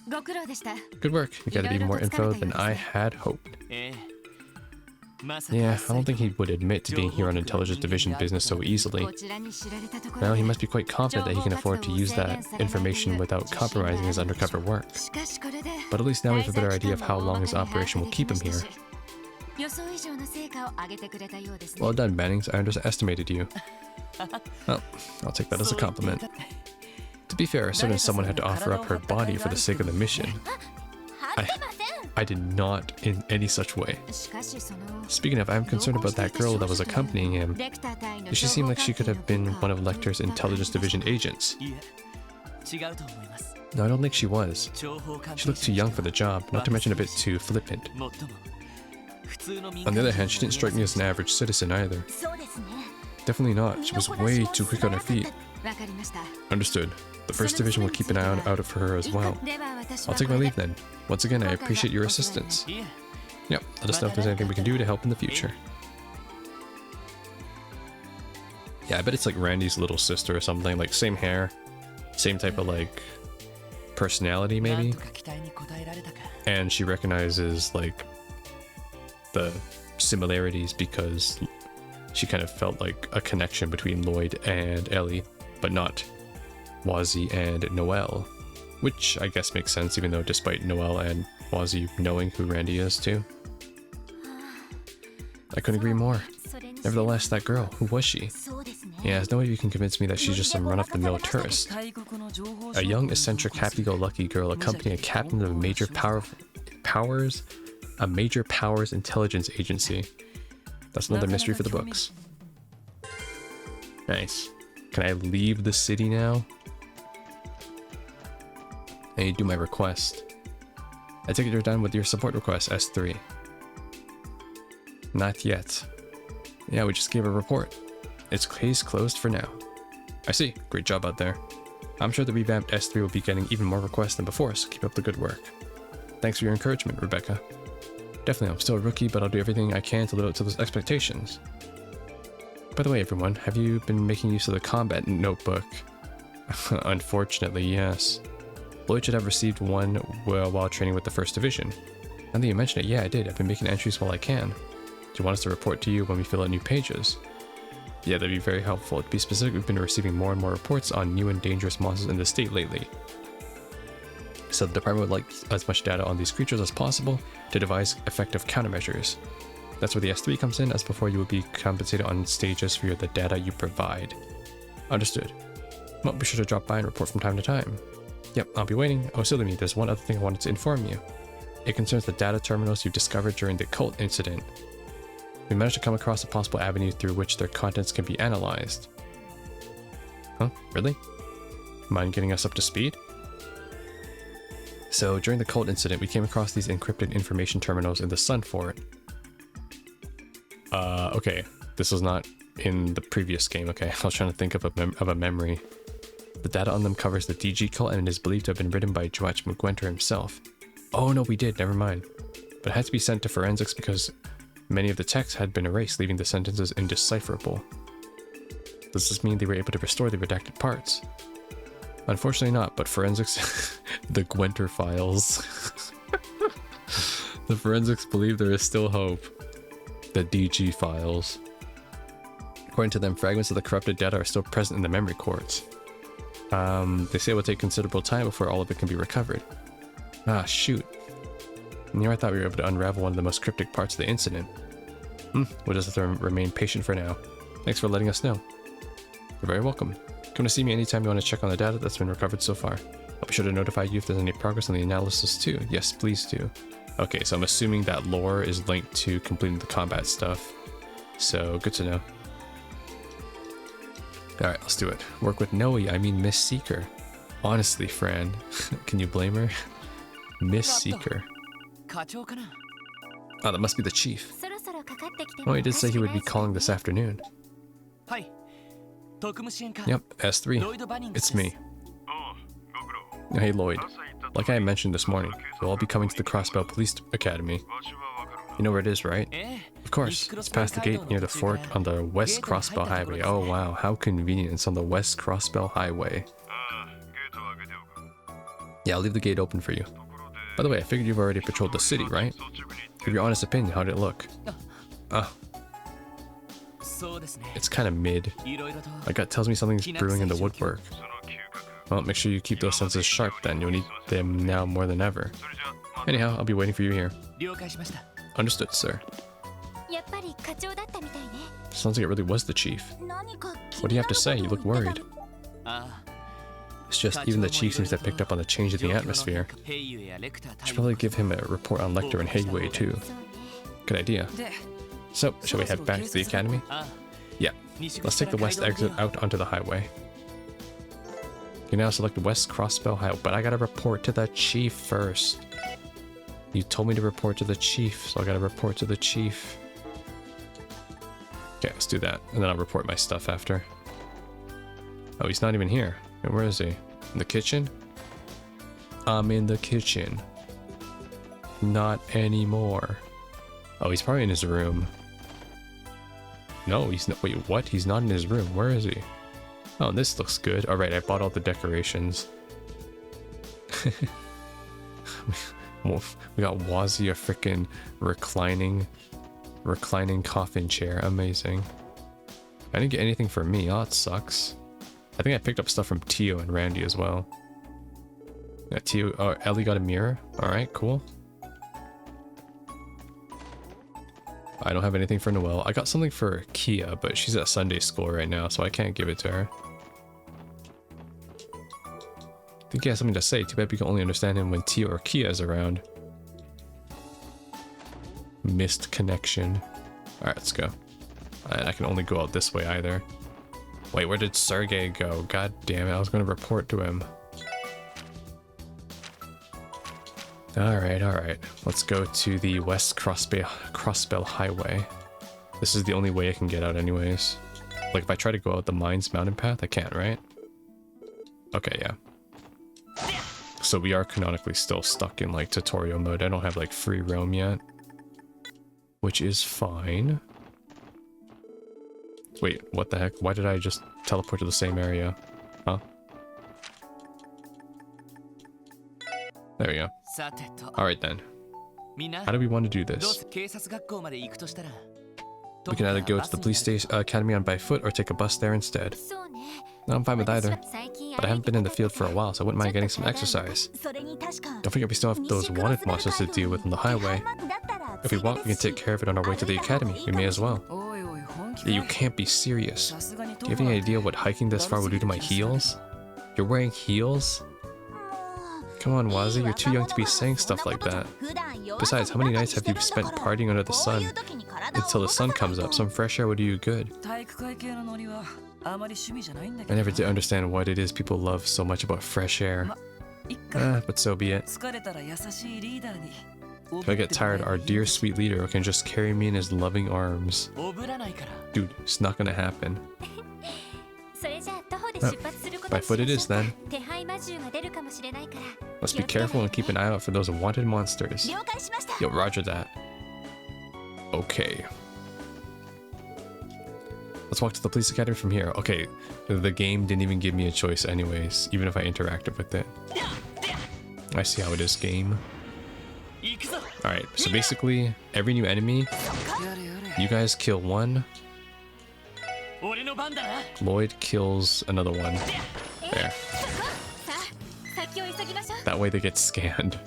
ご苦労でした。 Good work. You gathered even more info than I had hoped. Yeah, I don't think he would admit to being here on Intelligence Division business so easily. こちらに知られたとこ Well, ろ he で must be quite confident that he can afford to use that information without compromising his undercover work. しかしこれで But at least now we have a better idea of how long his operation will keep him here. 予想以上の成果を上げてくれたようですね。 Well done, Bannings. I underestimated you. Well, I'll take that as a compliment. To be fair, certain someone had to offer up her body for the sake of the mission. I did not in any such way. しかしその Speaking of, I'm concerned about that girl that was accompanying him. レクター隊の She seemed like she could have been one of Lecter's Intelligence Division agents. いえ違うと思います No, I don't think she was. 情報関 She 係 looked too young for the job, not to mention a bit too flippant. もっとも普通の民 On 間 the other 人 hand, she didn't strike me as an average citizen either. そうですね。 Definitely not. She was way too quick on her feet. わかりました。 Understood. The first division will keep an eye out for her as well. では私 I'll は take こ my れ leave then. Once again, I appreciate your assistance. いえ Yep, let us know if there's anything we can do to help in the future. Yeah, I bet it's like Randy's little sister or something, like same hair, same type of like personality なん maybe, とか期待に応えられたか and she recognizes like the similarities because she kind of felt like a connection between Lloyd and Ellie, but not Wazzy and Noelle, which I guess makes sense even though despite Noelle and Wazzy knowing who Randy is too. I couldn't agree more. それに Nevertheless, that girl, who was she? そうですね。 Yeah, there's no way you can convince me that she's just some run-of-the-mill tourist. 外国の情報 A young, eccentric, happy-go-lucky girl accompanying a captain of a major powers intelligence agency. That's another mystery for the books. Nice. Can I leave the city now? I need to do my request. I take it you're done with your support request, S3. Not yet. Yeah, we just gave a report. Its case closed for now. I see. Great job out there. I'm sure the revamped S3 will be getting even more requests than before, so keep up the good work. Thanks for your encouragement, Rebecca. Definitely, I'm still a rookie, but I'll do everything I can to live up to those expectations. By the way, everyone, have you been making use of the combat notebook? Unfortunately, yes. Lloyd should have received one while training with the 1st Division. Now that you mention it, yeah, I did. I've been making entries while I can. Do you want us to report to you when we fill out new pages? Yeah, that'd be very helpful. To be specific, we've been receiving more and more reports on new and dangerous monsters in the state lately. So the department would like as much data on these creatures as possible to devise effective countermeasures. That's where the S3 comes in, as before you will be compensated on stages for the data you provide. Understood. Well, be sure to drop by and report from time to time. Yep, I'll be waiting. Oh, silly me, there's one other thing I wanted to inform you. It concerns the data terminals you discovered during the cult incident. We managed to come across a possible avenue through which their contents can be analyzed. Huh? Really? Mind getting us up to speed? So, during the cult incident, we came across these encrypted information terminals in the Sun Fort. Okay. This was not in the previous game, okay. I was trying to think of a memory. The data on them covers the DG cult and is believed to have been written by Joach McGuenter himself. Oh no, we did, never mind. But it had to be sent to forensics because many of the texts had been erased, leaving the sentences indecipherable. Does this mean they were able to restore the redacted parts? Unfortunately not, but forensics... the Gwenter files. The forensics believe there is still hope. The DG files. According to them, fragments of the corrupted data are still present in the memory cords. They say it will take considerable time before all of it can be recovered. Ah, shoot. And here I thought we were able to unravel one of the most cryptic parts of the incident. We'll just have to remain patient for now. Thanks for letting us know. You're very welcome. Come to see me anytime you want to check on the data that's been recovered so far. I'll be sure to notify you if there's any progress on the analysis too. Yes, please do. Okay, so I'm assuming that lore is linked to completing the combat stuff. So, good to know. Alright, let's do it. Work with Noe, I mean Miss Seeker. Honestly, Fran, can you blame her? Miss Seeker. 課長かな Oh, that must be the chief. そろそろかかってきて Oh, he did say he would be calling this afternoon. はい特務支援課 Yep, S3. ロイド・バニング It's me. Hey, Lloyd. Like I mentioned this morning, we'll all be coming to the Crossbell Police Academy. You know where it is, right? ええ Of course, it's past the gate near the fort on the West Crossbell Highway. Oh wow, how convenient. It's on the West Crossbell Highway. Yeah, I'll leave the gate open for you. By the way, I figured you've already patrolled the city, right? Give your honest opinion, how did it look? It's kind of mid. My gut tells me something's brewing in the woodwork. Well, make sure you keep those senses sharp then. You'll need them now more than ever. Anyhow, I'll be waiting for you here. Understood, sir. Sounds like it really was the chief. What do you have to say? You look worried. It's just, even the chief seems to have picked up on the change in the atmosphere. Should probably give him a report on Lecter and Heywei too. Good idea. So, shall we head back to the academy? Yeah. Let's take the west exit out onto the highway. You now select West Crossbell Highway, but I gotta report to the chief first. You told me to report to the chief, so I gotta report to the chief. Okay, let's do that, and then I'll report my stuff after. Oh, he's not even here. Where is he? In the kitchen? I'm in the kitchen. Not anymore. Oh, he's probably in his room. No, he's not. Wait, what? He's not in his room. Where is he? Oh, this looks good. Alright, I bought all the decorations. We got Wazzy a freaking reclining coffin chair. Amazing. I didn't get anything for me. Oh, it sucks. I think I picked up stuff from Tio and Randy as well. Yeah, Tio. Oh, Ellie got a mirror. Alright, cool. I don't have anything for Noelle. I got something for Kia, but she's at Sunday school right now, so I can't give it to her. I think he has something to say. Too bad we can only understand him when Tio or Kia is around. Missed connection. Alright, let's go. And I can only go out this way either. Wait, where did Sergey go? God damn it, I was going to report to him. Alright. Let's go to the West Crossbell Highway. This is the only way I can get out anyways. Like, if I try to go out the Mines Mountain Path, I can't, right? Okay, yeah. So we are canonically still stuck in, like, tutorial mode. I don't have, like, free roam yet. Which is fine. Wait, what the heck? Why did I just teleport to the same area? Huh? There we go. Alright then. How do we want to do this? We can either go to the police station academy by foot or take a bus there instead. No, I'm fine with either. But I haven't been in the field for a while, so I wouldn't mind getting some exercise. Don't forget we still have those wanted monsters to deal with on the highway. If we walk, we can take care of it on our way to the academy. We may as well. You can't be serious. Do you have any idea what hiking this far would do to my heels? You're wearing heels? Come on, Wazzy, you're too young to be saying stuff like that. Besides, how many nights have you spent partying under the sun? Until the sun comes up, some fresh air would do you good. I never did understand what it is people love so much about fresh air. But so be it. If I get tired, our dear sweet leader can just carry me in his loving arms. Dude, it's not gonna happen. By foot it is then. Must be careful and keep an eye out for those wanted monsters. Yo, roger that. Okay. Let's walk to the police academy from here. Okay, the game didn't even give me a choice anyways, even if I interacted with it. I see how it is, game. Alright, so basically, every new enemy, you guys kill one. Lloyd kills another one. There. That way they get scanned.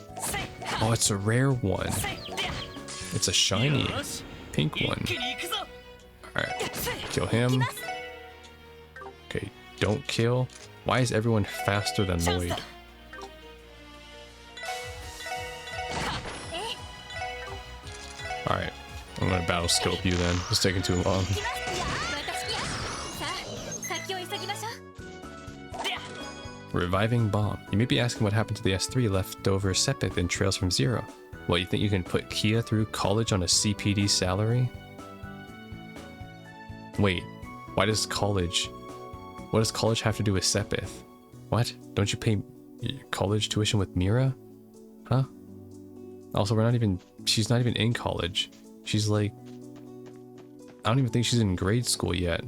Oh, it's a rare one. It's a shiny pink one. Alright, kill him. Okay, don't kill. Why is everyone faster than Lloyd? Alright, I'm gonna battle scope you then. It's taking too long. Reviving bomb. You may be asking what happened to the S3 leftover Sepith in Trails from Zero. What, you think you can put Kia through college on a CPD salary? Wait, why does college... What does college have to do with Sepith? What? Don't you pay college tuition with Mira? Huh? Also, we're not even... She's not even in college. She's like I don't even think she's in grade school yet.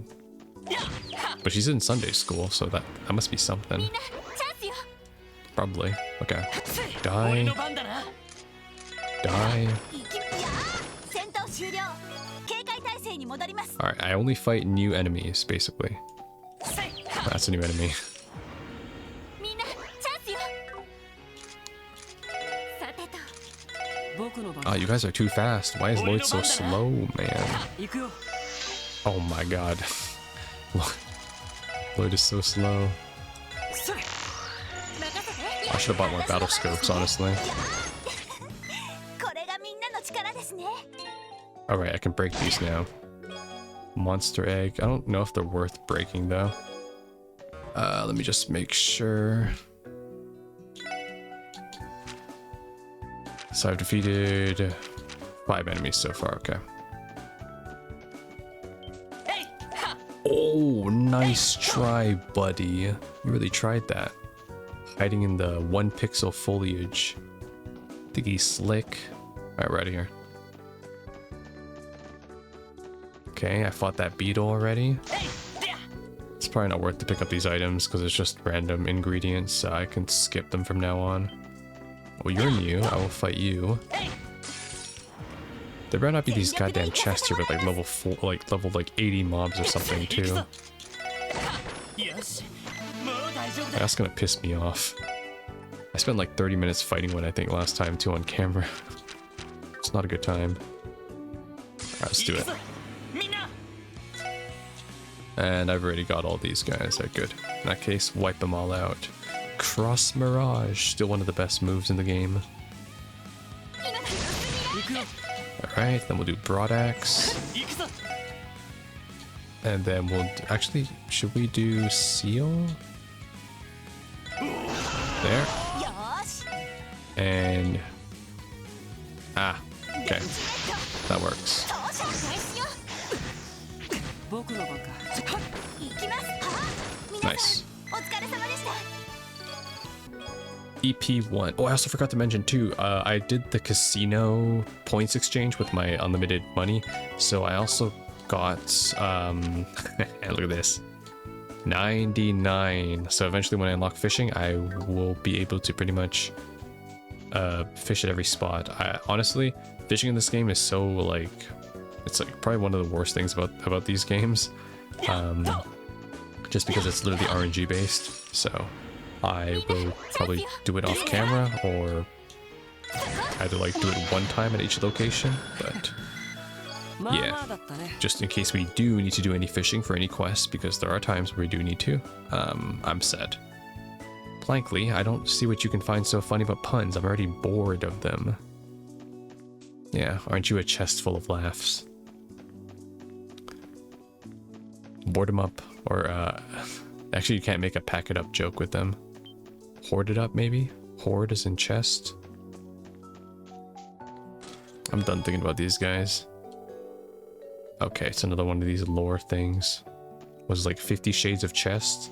But she's in Sunday school, so that must be something. みんなチャンスよ Probably. Okay. 俺 Die. の番だな Die. いきやー戦闘終了警戒態勢に戻ります Alright, I only fight new enemies, basically. That's a new enemy. みんなチャンスよさてと僕の番 Ah, you guys are too fast. Why is Lloyd so slow, man? 行くよ Oh my god. Lloyd is so slow. それ I should have bought more battle scopes, honestly. これがみんなの力ですね Alright, I can break these now. Monster egg. I don't know if they're worth breaking, though. Let me just make sure. So I've defeated 5 enemies so far, okay. Oh, nice try, buddy. You really tried that. Hiding in the 1 pixel foliage. Think he's slick. Alright, we're out of here. Okay, I fought that beetle already. It's probably not worth to pick up these items because it's just random ingredients, so I can skip them from now on. Well, you're new. I will fight you. There better not be these goddamn chests here with like level 4, level 80 mobs or something too. That's gonna piss me off. I spent like 30 minutes fighting one, I think, last time too on camera. It's not a good time. Alright, let's do it. And I've already got all these guys. Alright, good. In that case, wipe them all out. Cross Mirage, still one of the best moves in the game. Alright, then we'll do Broad Axe. And then we'll... Actually, should we do Seal? There. And... Ah, okay. That works. 僕の番か 行きます皆さん Nice. お疲れ様でした EP1. Oh, I also forgot to mention too, I did the casino points exchange with my unlimited money. So I also got, and look at this, 99. So eventually when I unlock fishing, I will be able to pretty much fish at every spot. Honestly, fishing in this game is so like, it's like probably one of the worst things about these games. Just because it's literally RNG based. So I will probably do it off camera or either like do it one time at each location, but yeah, just in case we do need to do any fishing for any quests, because there are times where we do need to, I'm set. Blankly, I don't see what you can find so funny about puns. I'm already bored of them. Yeah, aren't you a chest full of laughs? Board them up, or actually you can't make a pack it up joke with them. Hoard it up, maybe? Hoard is in chest. I'm done thinking about these guys. Okay, it's another one of these lore things. Was like 50 shades of chest?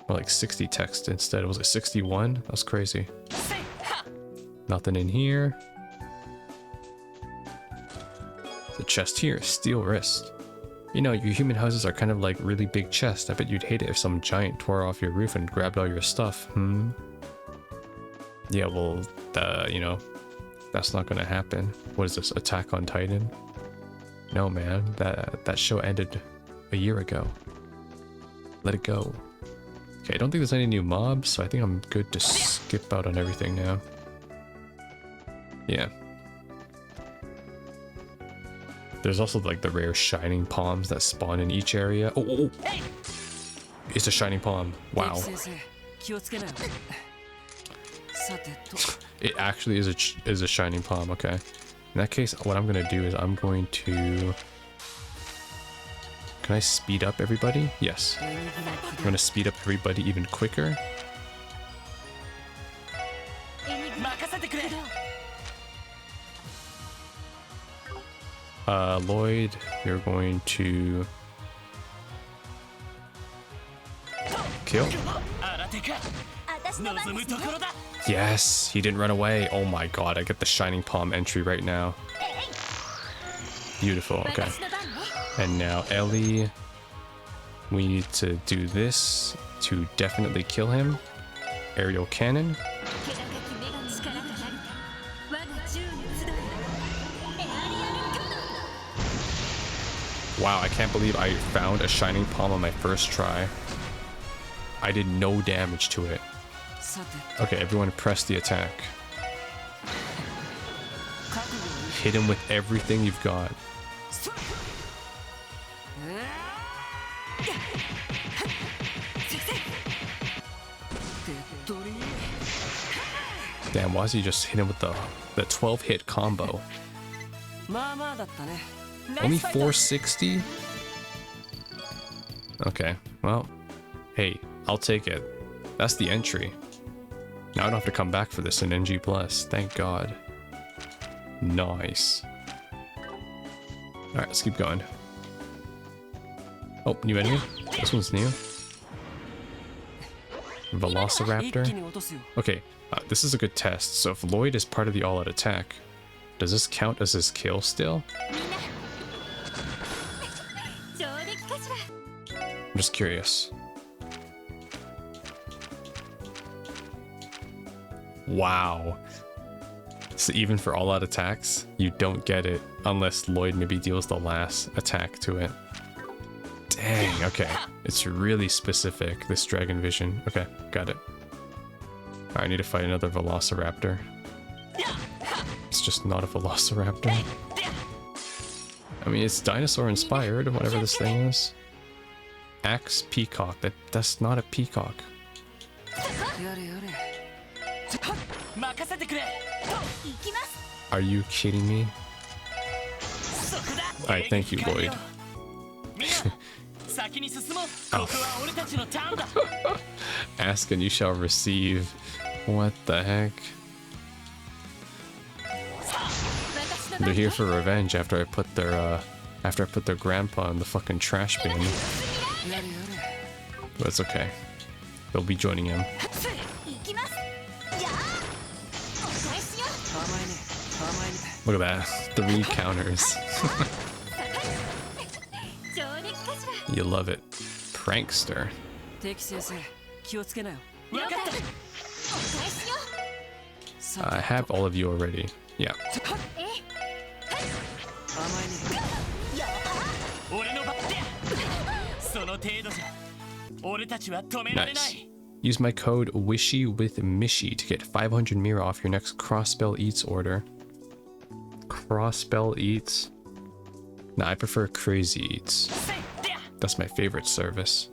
Or like 60 text instead. Was it 61? That's crazy. Nothing in here. The chest here, steel wrist. You know, your human houses are kind of like really big chests. I bet you'd hate it if some giant tore off your roof and grabbed all your stuff. Yeah, well, you know, that's not gonna happen. What is this, Attack on Titan? No, man, that show ended a year ago. Let it go. Okay, I don't think there's any new mobs, so I think I'm good to skip out on everything now. Yeah. There's also like the rare shining palms that spawn in each area. Oh! It's a shining palm. Wow. It actually is a shining palm. Okay. In that case, what I'm gonna do is I'm going to... Can I speed up everybody? Yes. I'm gonna speed up everybody even quicker. Lloyd, you're going to kill. Yes, he didn't run away. Oh my god, I get the Shining Palm entry right now. Beautiful, okay. And now Ellie, we need to do this to definitely kill him. Aerial cannon. Wow, I can't believe I found a shining palm on my first try. I did no damage to it. Okay, everyone press the attack. Hit him with everything you've got. Damn, why is he just hit him with the 12 hit combo? Only 460? Okay, well, hey, I'll take it. That's the entry. Now I don't have to come back for this in NG+. Thank God. Nice. Alright, let's keep going. Oh, new enemy? This one's new. Velociraptor. Okay, this is a good test. So if Lloyd is part of the all-out attack, does this count as his kill still? I'm just curious. Wow. So even for all-out attacks, you don't get it unless Lloyd maybe deals the last attack to it. Dang, okay. It's really specific, this Dragon Vision. Okay, got it. Alright, I need to fight another Velociraptor. It's just not a Velociraptor. I mean, it's dinosaur-inspired, whatever this thing is. Axe Peacock. That's not a peacock. Are you kidding me? Alright, thank you, Lloyd. Oh. Ask and you shall receive. What the heck? They're here for revenge after I put their grandpa in the fucking trash bin. But it's okay. They'll be joining him. Look at that. 3 counters. You love it. Prankster. I have all of you already. Yeah. Nice. Use my code WISHYWITHMISHY to get 500 Mira off your next Crossbell Eats order. Crossbell Eats? Nah, I prefer Crazy Eats. That's my favorite service.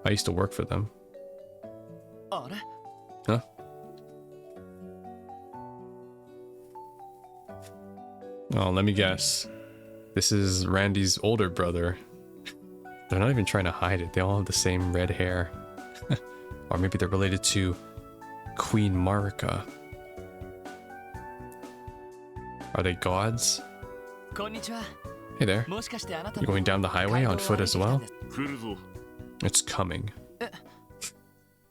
I used to work for them. Huh? Oh, let me guess. This is Randy's older brother. They're not even trying to hide it. They all have the same red hair. Or maybe they're related to Queen Marika. Are they gods? Hey there. You going down the highway on foot as well? It's coming.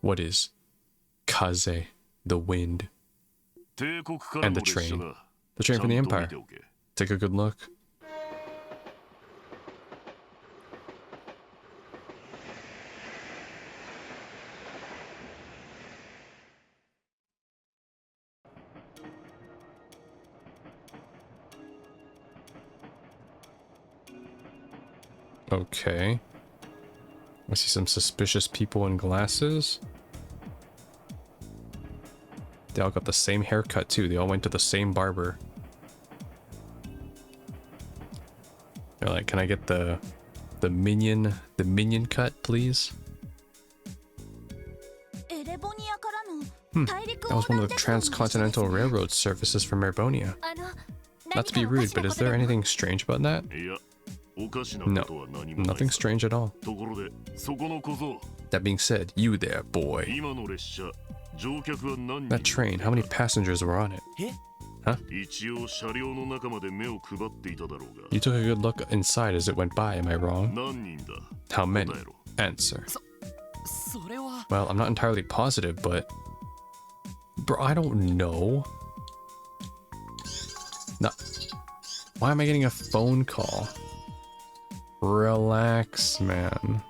What is? Kaze, the wind. And the train. The train from the Empire. Take a good look. Okay. I see some suspicious people in glasses. They all got the same haircut too. They all went to the same barber. They're like, can I get the minion cut, please? That was one of the transcontinental railroad services from Erbonia. Not to be rude, but is there anything strange about that? No, nothing strange at all. That being said, you there, boy. That train, how many passengers were on it? Huh? You took a good look inside as it went by, am I wrong? How many? Answer. Well, I'm not entirely positive, but... Bro, I don't know. No. Why am I getting a phone call? Relax, man.